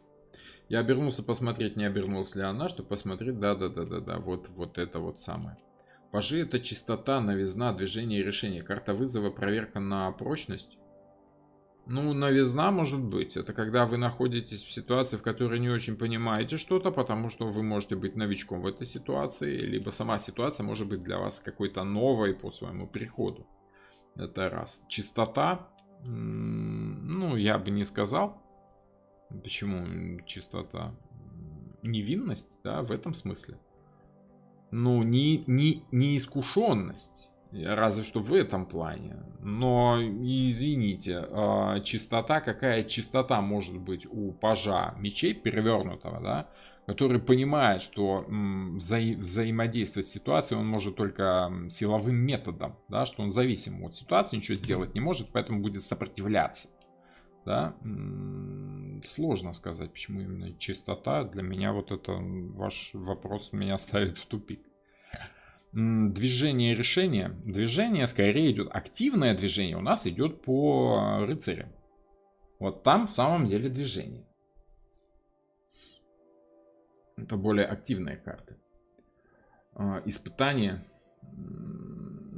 Я обернулся посмотреть, не обернулась ли она, чтобы посмотреть. Да. Вот это вот самое. Пажи — это чистота, новизна, движение и решение. Карта вызова, проверка на прочность. Ну, новизна может быть. Это когда вы находитесь в ситуации, в которой не очень понимаете что-то, потому что вы можете быть новичком в этой ситуации, либо сама ситуация может быть для вас какой-то новой по своему приходу. Это раз. Чистота. Ну, я бы не сказал. Почему чистота? Невинность, да, в этом смысле. Ну, не искушенность. Разве что в этом плане. Но, извините, чистота, какая чистота может быть у пажа мечей перевернутого, да, который понимает, что взаимодействовать с ситуацией он может только силовым методом, да, что он зависим от ситуации, ничего сделать не может, поэтому будет сопротивляться. Да? Сложно сказать, почему именно чистота. Для меня вот это ваш вопрос меня ставит в тупик. Движение и решение. Движение скорее идет, активное движение у нас идет по рыцарям. Вот там в самом деле движение. Это более активные карты. Испытание.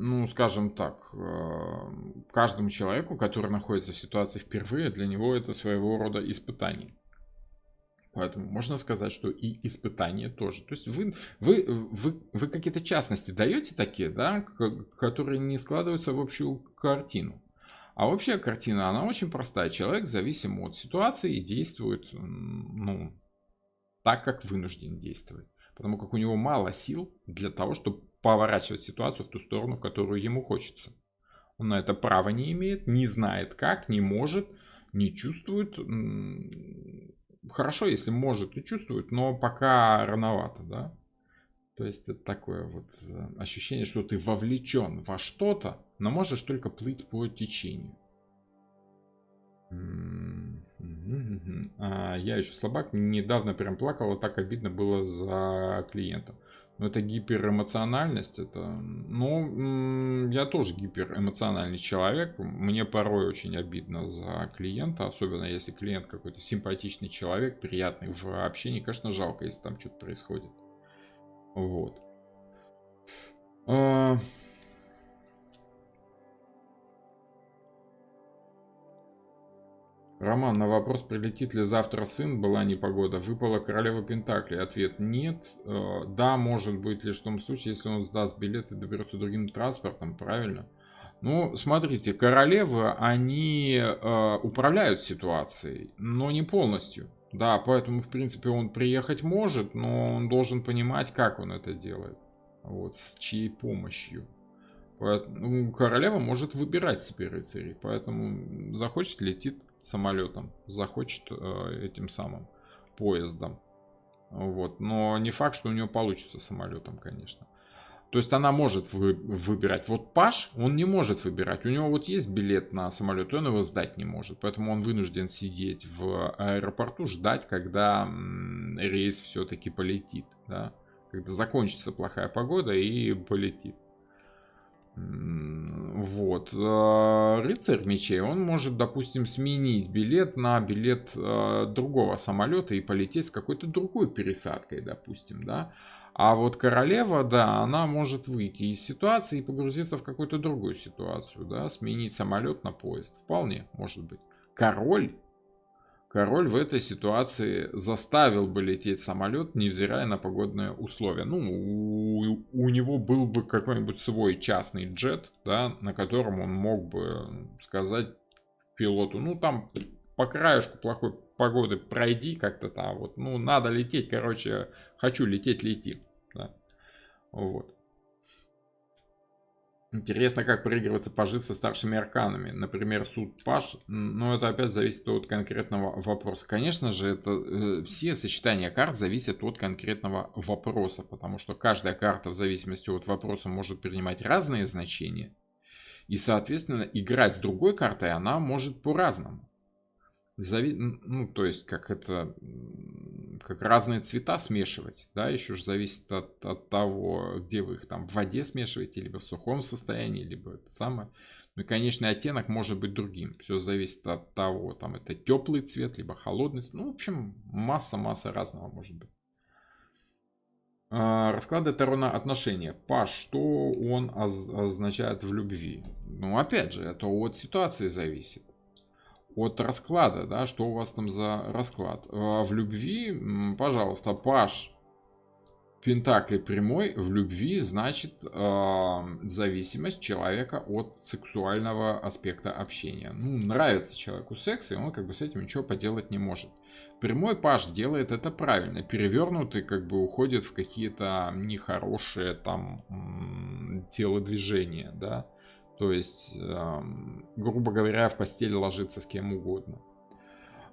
Ну, скажем так, каждому человеку, который находится в ситуации впервые, для него это своего рода испытание. Поэтому можно сказать, что и испытания тоже. То есть вы какие-то частности даете такие, да, которые не складываются в общую картину. А общая картина, она очень простая. Человек зависим от ситуации и действует, ну, так, как вынужден действовать. Потому как у него мало сил для того, чтобы поворачивать ситуацию в ту сторону, в которую ему хочется. Он на это права не имеет, не знает как, не может, не чувствует. Хорошо, если может и чувствует, но пока рановато, да. То есть это такое вот ощущение, что ты вовлечен во что-то, но можешь только плыть по течению. Я еще слабак, недавно прям плакала, так обидно было за клиента. Но это гиперэмоциональность, это... Ну, я тоже гиперэмоциональный человек, мне порой очень обидно за клиента, особенно если клиент какой-то симпатичный человек, приятный в общении, конечно, жалко, если там что-то происходит. Вот. Роман, на вопрос, прилетит ли завтра сын, была непогода, выпала королева Пентакли. Ответ нет. Да, может быть лишь в том случае, если он сдаст билет и доберется другим транспортом, правильно? Ну, смотрите, королевы, они управляют ситуацией, но не полностью. Да, поэтому, в принципе, он приехать может, но он должен понимать, как он это делает. Вот, с чьей помощью. Поэтому королева может выбирать себе рыцарей, поэтому захочет — летит самолетом, захочет этим самым поездом. Вот. Но не факт, что у нее получится самолетом, конечно. То есть она может выбирать. Вот Паш, он не может выбирать. У него вот есть билет на самолет, он его сдать не может. Поэтому он вынужден сидеть в аэропорту, ждать, когда рейс все-таки полетит. Да? Когда закончится плохая погода и полетит. Вот. Рыцарь мечей, он может, допустим, сменить билет на билет другого самолета и полететь с какой-то другой пересадкой, допустим, да. А вот королева, да, она может выйти из ситуации и погрузиться в какую-то другую ситуацию, да, сменить самолет на поезд. Вполне может быть. Король в этой ситуации заставил бы лететь самолет, невзирая на погодные условия. Ну, у него был бы какой-нибудь свой частный джет, да, на котором он мог бы сказать пилоту, ну, там по краешку плохой погоды пройди как-то там, вот, ну, надо лететь, короче, хочу лететь, лети. Да. Вот. Интересно, как проигрываться пажи со старшими арканами. Например, суд паж. Но это опять зависит от конкретного вопроса. Конечно же, это все сочетания карт зависят от конкретного вопроса. Потому что каждая карта в зависимости от вопроса может принимать разные значения. И, соответственно, играть с другой картой она может по-разному. Ну, то есть, как разные цвета смешивать, да, еще же зависит от того, где вы их там в воде смешиваете, либо в сухом состоянии, либо это самое. Ну и конечный оттенок может быть другим. Все зависит от того, там это теплый цвет, либо холодный цвет. Ну, в общем, масса разного может быть. Расклады Таро на отношения. Паш, что он означает в любви? Ну, опять же, это от ситуации зависит. От расклада, да, что у вас там за расклад. В любви, пожалуйста, Паш Пентакли прямой в любви значит зависимость человека от сексуального аспекта общения. Ну, нравится человеку секс, и он как бы с этим ничего поделать не может. Прямой Паш делает это правильно. Перевернутый как бы уходит в какие-то нехорошие там телодвижения, да. То есть, грубо говоря, в постели ложится с кем угодно.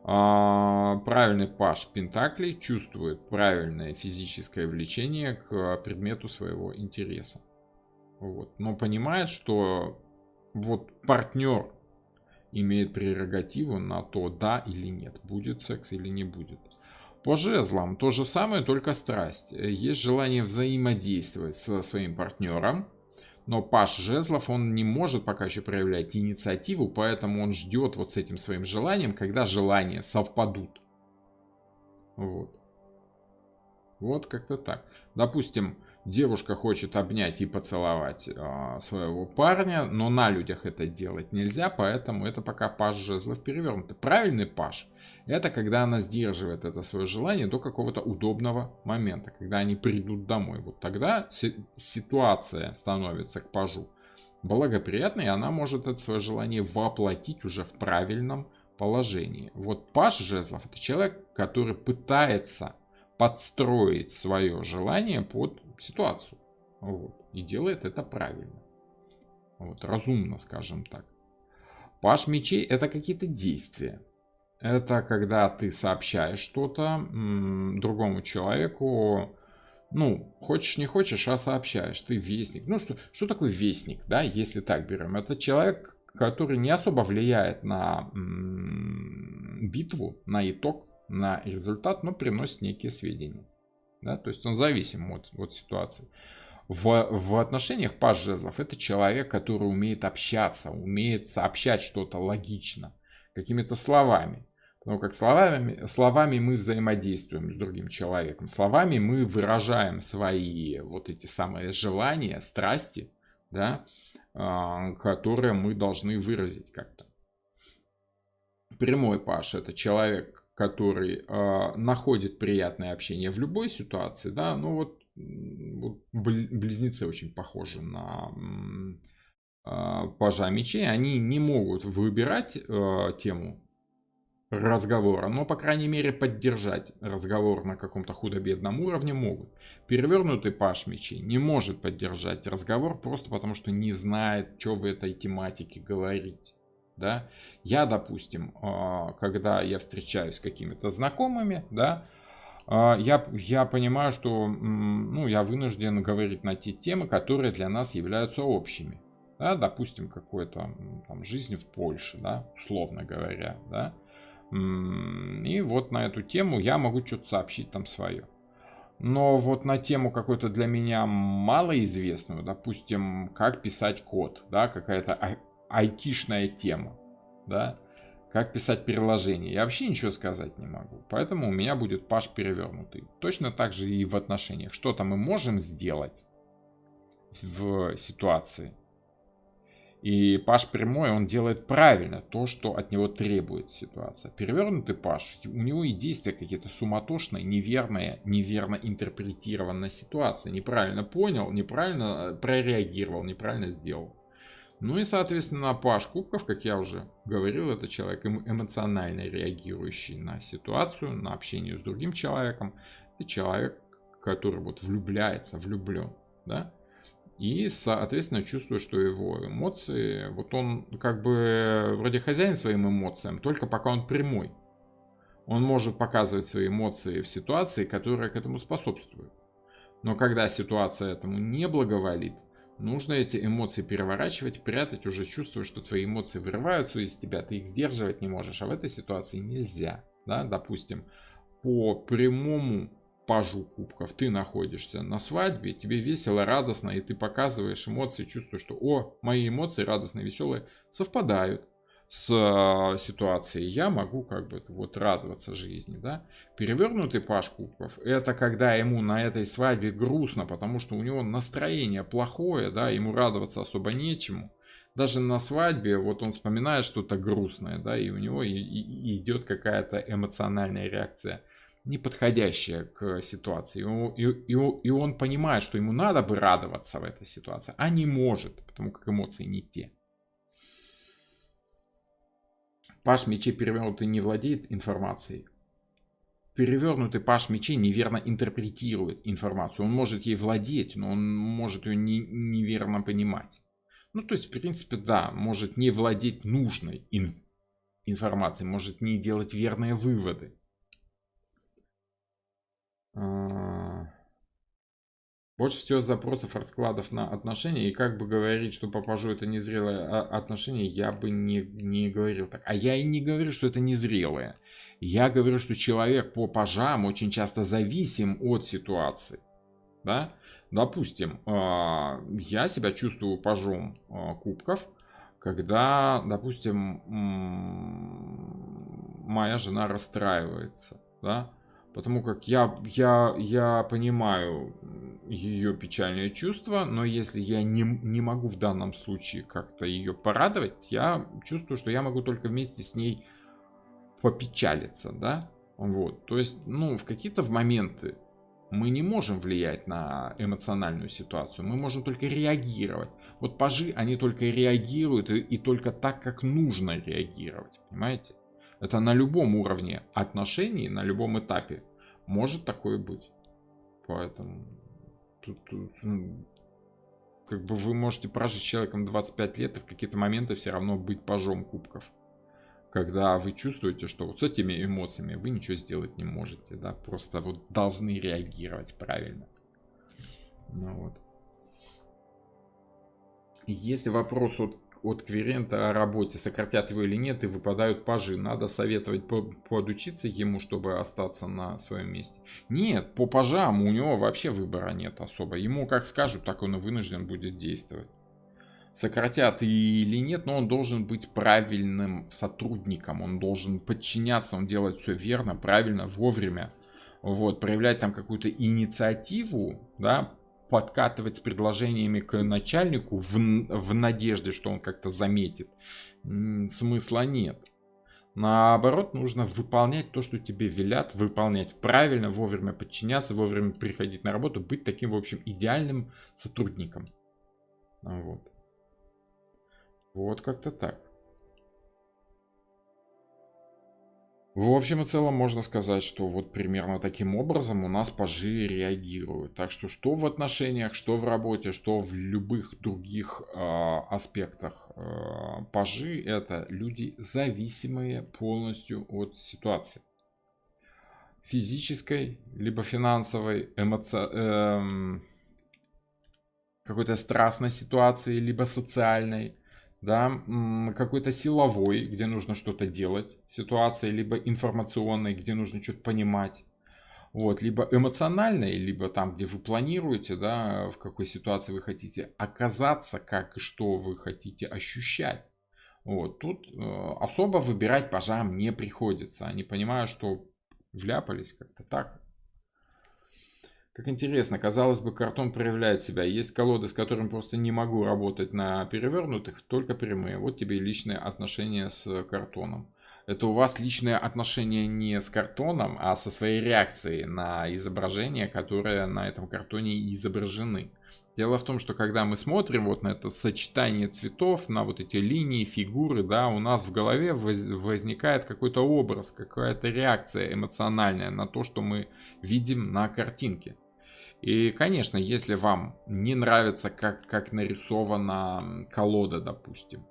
Правильный Паш Пентаклей чувствует правильное физическое влечение к предмету своего интереса. Вот. Но понимает, что вот партнер имеет прерогативу на то, да или нет, будет секс или не будет. По жезлам то же самое, только страсть. Есть желание взаимодействовать со своим партнером, но Паш жезлов, он не может пока еще проявлять инициативу, поэтому он ждет вот с этим своим желанием, когда желания совпадут. Вот как-то так. Допустим, девушка хочет обнять и поцеловать своего парня, но на людях это делать нельзя, поэтому это пока Паш жезлов перевернутый. Правильный Паш — это когда она сдерживает это свое желание до какого-то удобного момента, когда они придут домой. Вот тогда ситуация становится к Пажу благоприятной, и она может это свое желание воплотить уже в правильном положении. Вот Паж жезлов — это человек, который пытается подстроить свое желание под ситуацию. Вот. И делает это правильно. Вот. Разумно, скажем так. Паж мечей — это какие-то действия. Это когда ты сообщаешь что-то другому человеку. Ну, хочешь не хочешь, а сообщаешь. Ты вестник. Ну, что такое вестник, да, если так берем? Это человек, который не особо влияет на битву, на итог, на результат, но приносит некие сведения. Да? То есть он зависим от ситуации. В отношениях Паж жезлов это человек, который умеет общаться, умеет сообщать что-то логично, какими-то словами. Потому как словами мы взаимодействуем с другим человеком. Словами мы выражаем свои вот эти самые желания, страсти, да, которые мы должны выразить как-то. Прямой Паш — это человек, который находит приятное общение в любой ситуации, да, ну вот близнецы очень похожи на Пажа мечей, они не могут выбирать тему разговора, но, по крайней мере, поддержать разговор на каком-то худо-бедном уровне могут. Перевернутый Паж мечей не может поддержать разговор просто потому, что не знает, что в этой тематике говорить. Да? Я, допустим, когда я встречаюсь с какими-то знакомыми, да, я понимаю, что я вынужден говорить на те темы, которые для нас являются общими. Да? Допустим, какую-то там жизнь в Польше, да, условно говоря, да. И вот на эту тему я могу что-то сообщить там свое. Но вот на тему какой-то для меня малоизвестную, допустим, как писать код, да, какая-то айтишная тема, да, как писать приложение, я вообще ничего сказать не могу. Поэтому у меня будет Паж перевернутый. Точно так же и в отношениях. Что-то мы можем сделать в ситуации. И Паж прямой, он делает правильно то, что от него требует ситуация. Перевернутый Паж, у него и действия какие-то суматошные, неверно интерпретированная ситуация. Неправильно понял, неправильно прореагировал, неправильно сделал. Ну и, соответственно, Паж кубков, как я уже говорил, это человек эмоционально реагирующий на ситуацию, на общение с другим человеком. Это человек, который вот влюблен, да? И, соответственно, чувствует, что его эмоции, вот он как бы вроде хозяин своим эмоциям, только пока он прямой. Он может показывать свои эмоции в ситуации, которая к этому способствует. Но когда ситуация этому не благоволит, Нужно эти эмоции переворачивать, прятать, уже чувствуя, что твои эмоции вырываются из тебя, ты их сдерживать не можешь. А в этой ситуации нельзя. Да? Допустим, по прямому пажу кубков ты находишься на свадьбе, тебе весело, радостно, и ты показываешь эмоции, чувствуешь, что мои эмоции радостные, веселые совпадают с ситуацией, я могу как бы вот радоваться жизни, да. Перевернутый паж кубков — это когда ему на этой свадьбе грустно, потому что у него настроение плохое, да, ему радоваться особо нечему. Даже на свадьбе вот он вспоминает что-то грустное, да, и у него идет какая-то эмоциональная реакция, не подходящая к ситуации. И он понимает, что ему надо бы радоваться в этой ситуации, а не может, потому как эмоции не те. Паж мечей перевернутый не владеет информацией. Перевернутый паж мечей неверно интерпретирует информацию. Он может ей владеть, но он может ее неверно понимать. Ну, то есть, в принципе, да, может не владеть нужной информацией, может не делать верные выводы. Больше всего запросов, раскладов на отношения, и как бы говорить, что по пажу это незрелое отношение, я бы не говорил так. А я и не говорю, что это незрелое. Я говорю, что человек по пажам очень часто зависим от ситуации. Да? Допустим, я себя чувствую пажом кубков, когда, допустим, моя жена расстраивается, да? Потому как я понимаю ее печальные чувства, но если я не могу в данном случае как-то ее порадовать, я чувствую, что я могу только вместе с ней попечалиться, да? Вот, то есть, ну, в какие-то моменты мы не можем влиять на эмоциональную ситуацию, мы можем только реагировать. Вот пажи, они только реагируют и только так, как нужно реагировать, понимаете? Это на любом уровне отношений, на любом этапе может такое быть. Поэтому тут как бы вы можете прожить с человеком 25 лет и в какие-то моменты все равно быть пажом кубков. Когда вы чувствуете, что вот с этими эмоциями вы ничего сделать не можете, да, просто вот должны реагировать правильно. Ну вот. И если вопрос от клиента о работе, сократят его или нет, и выпадают пажи, надо советовать подучиться ему, чтобы остаться на своем месте. Нет, по пажам у него вообще выбора нет особо. Ему как скажут, так он и вынужден будет действовать. Сократят или нет, но он должен быть правильным сотрудником, он должен подчиняться, он делать все верно, правильно, вовремя. Вот, проявлять там какую-то инициативу, да, подкатывать с предложениями к начальнику в надежде, что он как-то заметит, смысла нет. Наоборот, нужно выполнять то, что тебе велят, выполнять правильно, вовремя подчиняться, вовремя приходить на работу, быть таким, в общем, идеальным сотрудником. Вот. Вот как-то так. В общем и целом можно сказать, что вот примерно таким образом у нас пажи реагируют. Так что в отношениях, что в работе, что в любых других аспектах, пажи — это люди, зависимые полностью от ситуации. Физической, либо финансовой, какой-то страстной ситуации, либо социальной. Да, какой-то силовой, где нужно что-то делать, ситуации, либо информационной, где нужно что-то понимать, вот, либо эмоциональной, либо там, где вы планируете, да, в какой ситуации вы хотите оказаться, как и что вы хотите ощущать. Вот, тут особо выбирать пажам не приходится, они понимают, что вляпались как-то так. Как интересно, казалось бы, картон проявляет себя. Есть колоды, с которыми просто не могу работать на перевернутых, только прямые. Вот тебе и личные отношения с картоном. Это у вас личные отношения не с картоном, а со своей реакцией на изображения, которые на этом картоне изображены. Дело в том, что когда мы смотрим вот на это сочетание цветов, на вот эти линии, фигуры, да, у нас в голове возникает какой-то образ, какая-то реакция эмоциональная на то, что мы видим на картинке. И, конечно, если вам не нравится, как нарисована колода, допустим,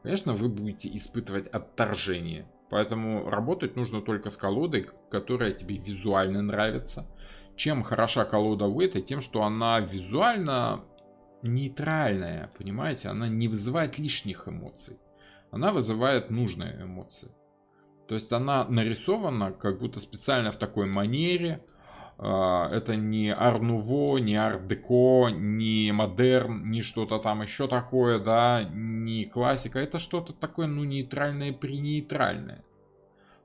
конечно, вы будете испытывать отторжение. Поэтому работать нужно только с колодой, которая тебе визуально нравится. Чем хороша колода Уэйта? Тем, что она визуально нейтральная, понимаете? Она не вызывает лишних эмоций. Она вызывает нужные эмоции. То есть она нарисована как будто специально в такой манере. Это не ар-нуво, не ар-деко, не модерн, не что-то там еще такое, да, не классика. Это что-то такое, ну, нейтральное, пренейтральное.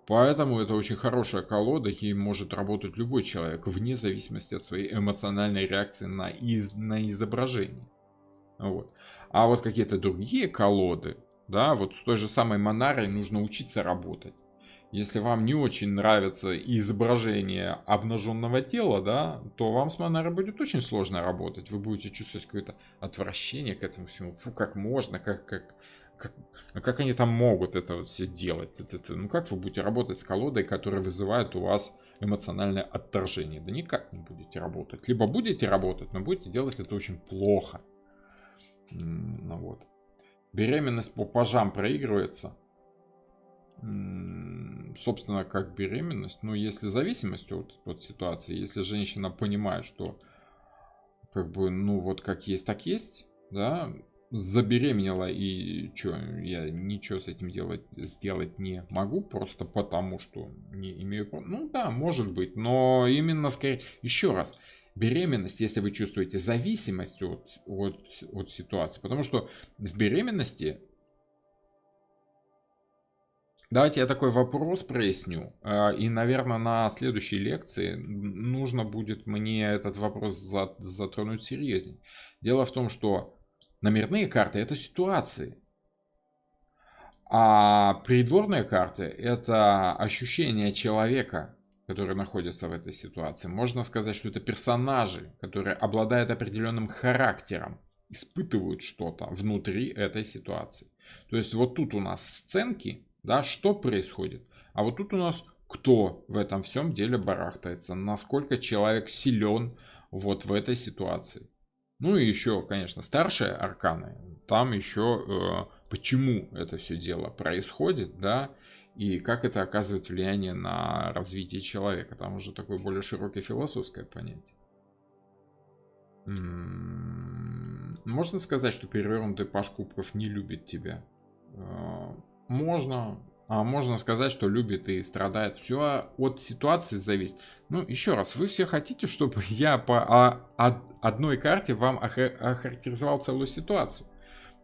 Поэтому это очень хорошая колода, ей может работать любой человек, вне зависимости от своей эмоциональной реакции на изображение. Вот. А вот какие-то другие колоды, да, вот с той же самой Монарой нужно учиться работать. Если вам не очень нравится изображение обнаженного тела, да, то вам с Монарой будет очень сложно работать. Вы будете чувствовать какое-то отвращение к этому всему. Фу, как можно, как они там могут это вот все делать? Ну как вы будете работать с колодой, которая вызывает у вас эмоциональное отторжение? Да никак не будете работать. Либо будете работать, но будете делать это очень плохо. Ну вот. Беременность по пажам проигрывается. Собственно, как беременность. Ну, если зависимость от ситуации, если женщина понимает, что как бы, ну, вот как есть, так есть, да, забеременела и что, я ничего с этим сделать не могу, просто потому что не имею права. Ну да, может быть, но именно скорее, еще раз, беременность, если вы чувствуете зависимость от ситуации, потому что в беременности, давайте я такой вопрос проясню. И, наверное, на следующей лекции нужно будет мне этот вопрос затронуть серьезнее. Дело в том, что номерные карты — это ситуации. А придворные карты — это ощущение человека, который находится в этой ситуации. Можно сказать, что это персонажи, которые обладают определенным характером, испытывают что-то внутри этой ситуации. То есть вот тут у нас сценки, да, что происходит? А вот тут у нас кто в этом всем деле барахтается, насколько человек силен вот в этой ситуации. Ну и еще, конечно, старшие арканы, там еще почему это все дело происходит, да, и как это оказывает влияние на развитие человека. Там уже такое более широкое философское понятие. Можно сказать, что перевернутый паж кубков не любит тебя? Можно. А можно сказать, что любит и страдает. Все от ситуации зависит. Ну, еще раз, вы все хотите, чтобы я по одной карте вам охарактеризовал целую ситуацию.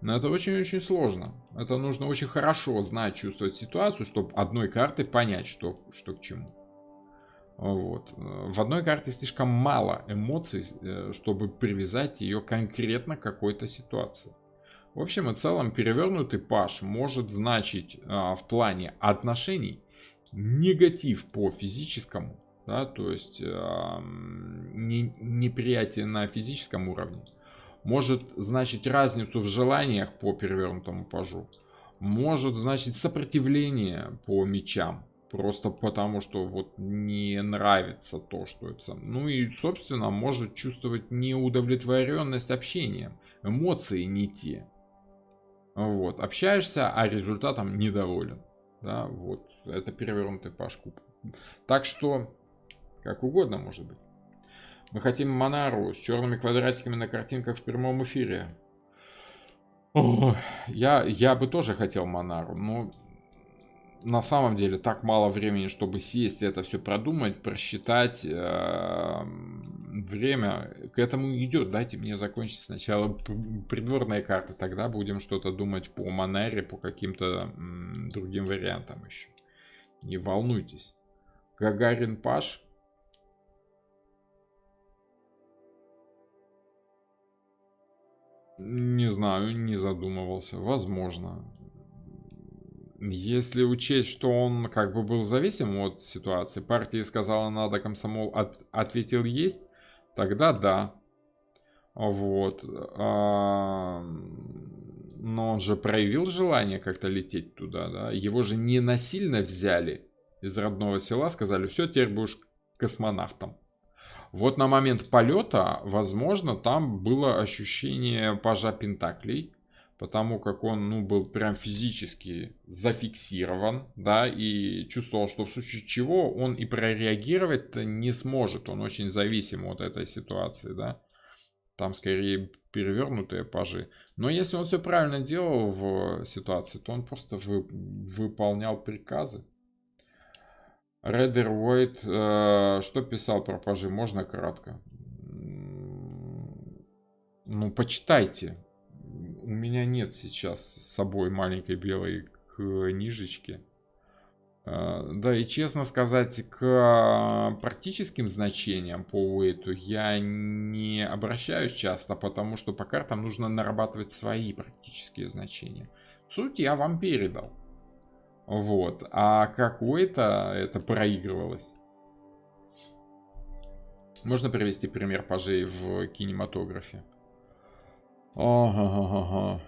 Но это очень-очень сложно. Это нужно очень хорошо знать, чувствовать ситуацию, чтобы одной картой понять, что к чему. Вот. В одной карте слишком мало эмоций, чтобы привязать ее конкретно к какой-то ситуации. В общем и целом, перевернутый паж может значить в плане отношений негатив по физическому, да, то есть неприятие на физическом уровне. Может значить разницу в желаниях по перевернутому пажу. Может значить сопротивление по мечам. Просто потому, что вот не нравится то, что это. Ну и, собственно, может чувствовать неудовлетворенность общением. Эмоции не те. Вот. Общаешься, а результатом недоволен. Да, вот. Это перевернутый паж кубков. Так что, как угодно может быть. Мы хотим Монару с черными квадратиками на картинках в прямом эфире. О, я бы тоже хотел Монару, но на самом деле так мало времени, чтобы сесть и это все продумать, просчитать. Время к этому идет. Дайте мне закончить сначала придворные карты, тогда будем что-то думать по Монаре, по каким-то другим вариантам еще. Не волнуйтесь. Гагарин паш. Не знаю, не задумывался. Возможно. Если учесть, что он как бы был зависим от ситуации, партия сказала надо, комсомол ответил есть, тогда да. Вот. Но он же проявил желание как-то лететь туда, да. Его же не насильно взяли из родного села, сказали, все, теперь будешь космонавтом. Вот на момент полета, возможно, там было ощущение пажа Пентаклей, потому как он, был прям физически зафиксирован, да, и чувствовал, что в случае чего он и прореагировать не сможет, он очень зависим от этой ситуации, да. Там скорее перевернутые пажи. Но если он все правильно делал в ситуации, то он просто выполнял приказы. Редер Уайт, что писал про пажи? Можно кратко? Ну, почитайте. У меня нет сейчас с собой маленькой белой книжечки. Да, и честно сказать, к практическим значениям по уэйту я не обращаюсь часто, потому что по картам нужно нарабатывать свои практические значения. Суть я вам передал. Вот. А как уэйта это проигрывалось? Можно привести пример пажей в кинематографе? Ага.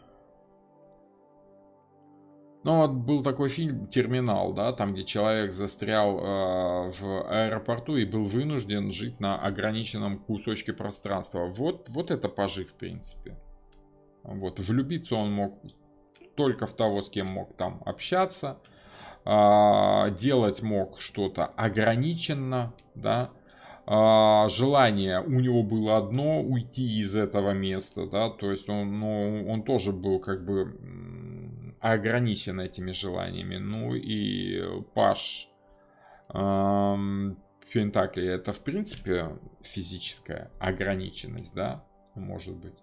Ну, вот был такой фильм «Терминал», да, там, где человек застрял в аэропорту и был вынужден жить на ограниченном кусочке пространства. Вот это пажи, в принципе. Вот, влюбиться он мог только в того, с кем мог там общаться. Делать мог что-то ограниченно, да. Желание у него было одно — уйти из этого места, да, то есть он тоже был как бы ограничен этими желаниями. Ну и паж Пентакли — это в принципе физическая ограниченность, да, может быть.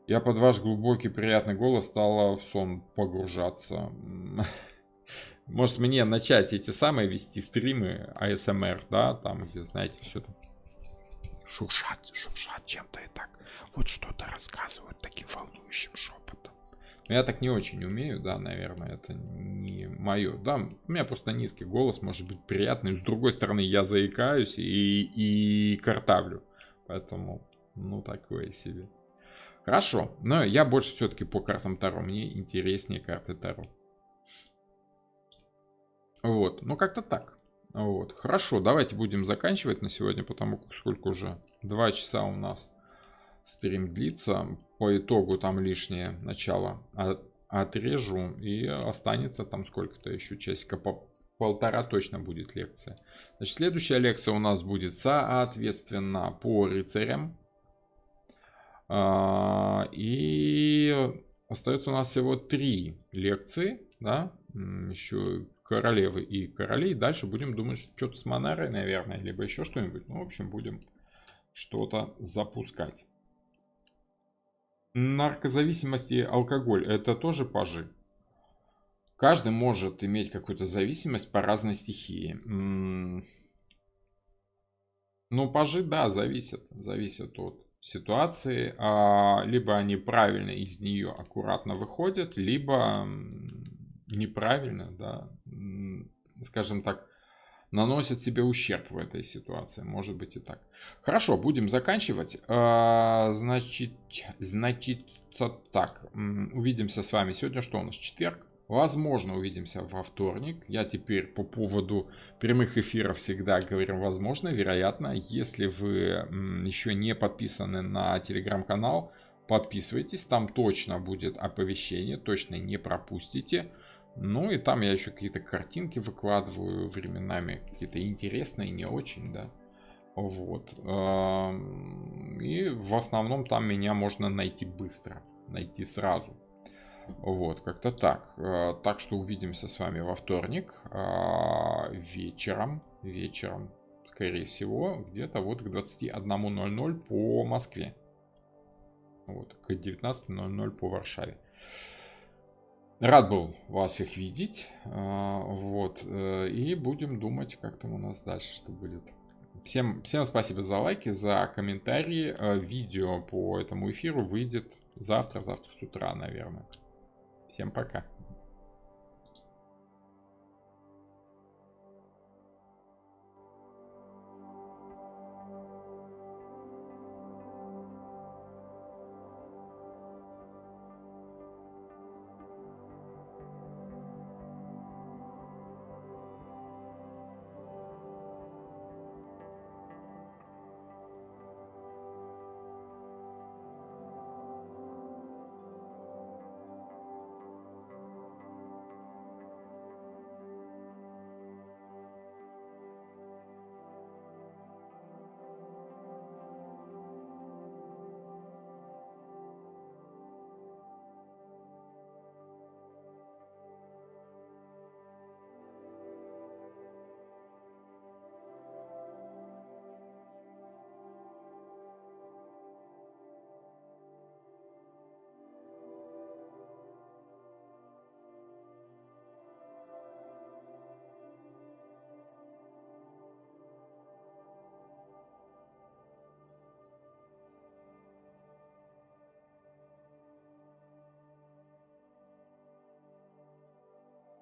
Я под ваш глубокий приятный голос стала в сон погружаться. Может мне начать эти самые вести стримы ASMR, да, там где, знаете, все там шуршат чем-то и так. Вот что-то рассказывают таким волнующим шепотом. Я так не очень умею, да, наверное, это не мое. Да, у меня просто низкий голос, может быть приятный. С другой стороны, я заикаюсь и картавлю. Поэтому, ну, такое себе. Хорошо, но я больше все-таки по картам Таро. Мне интереснее карты Таро. Вот, ну как-то так. Вот, хорошо, давайте будем заканчивать на сегодня, потому как сколько уже? 2 часа у нас стрим длится. По итогу там лишнее начало отрежу, и останется там сколько-то еще, часика полтора точно будет лекция. Значит, следующая лекция у нас будет, соответственно, по рыцарям. И остается у нас всего 3 лекции, да, еще королевы и королей. Дальше будем думать, что что-то с монарой, наверное, либо еще что-нибудь. Ну, в общем, будем что-то запускать. Наркозависимость и алкоголь — это тоже пажи. Каждый может иметь какую-то зависимость по разной стихии. Ну, пажи, да, зависят от ситуации. Либо они правильно из нее аккуратно выходят, либо неправильно, да, скажем так, наносят себе ущерб в этой ситуации. Может быть и так. Хорошо, будем заканчивать. Значит, так. Увидимся с вами сегодня. Что у нас? Четверг. Возможно, увидимся во вторник. Я теперь по поводу прямых эфиров всегда говорю возможно, вероятно. Если вы еще не подписаны на телеграм-канал, подписывайтесь. Там точно будет оповещение, точно не пропустите. Ну и там я еще какие-то картинки выкладываю временами, какие-то интересные, не очень, да. Вот. И в основном там меня можно найти быстро, найти сразу. Вот, как-то так. Так что увидимся с вами во вторник вечером, скорее всего, где-то вот к 21:00 по Москве. Вот, к 19:00 по Варшаве. Рад был вас всех видеть. Вот. И будем думать, как там у нас дальше что будет. Всем спасибо за лайки, за комментарии. Видео по этому эфиру выйдет завтра с утра, наверное. Всем пока.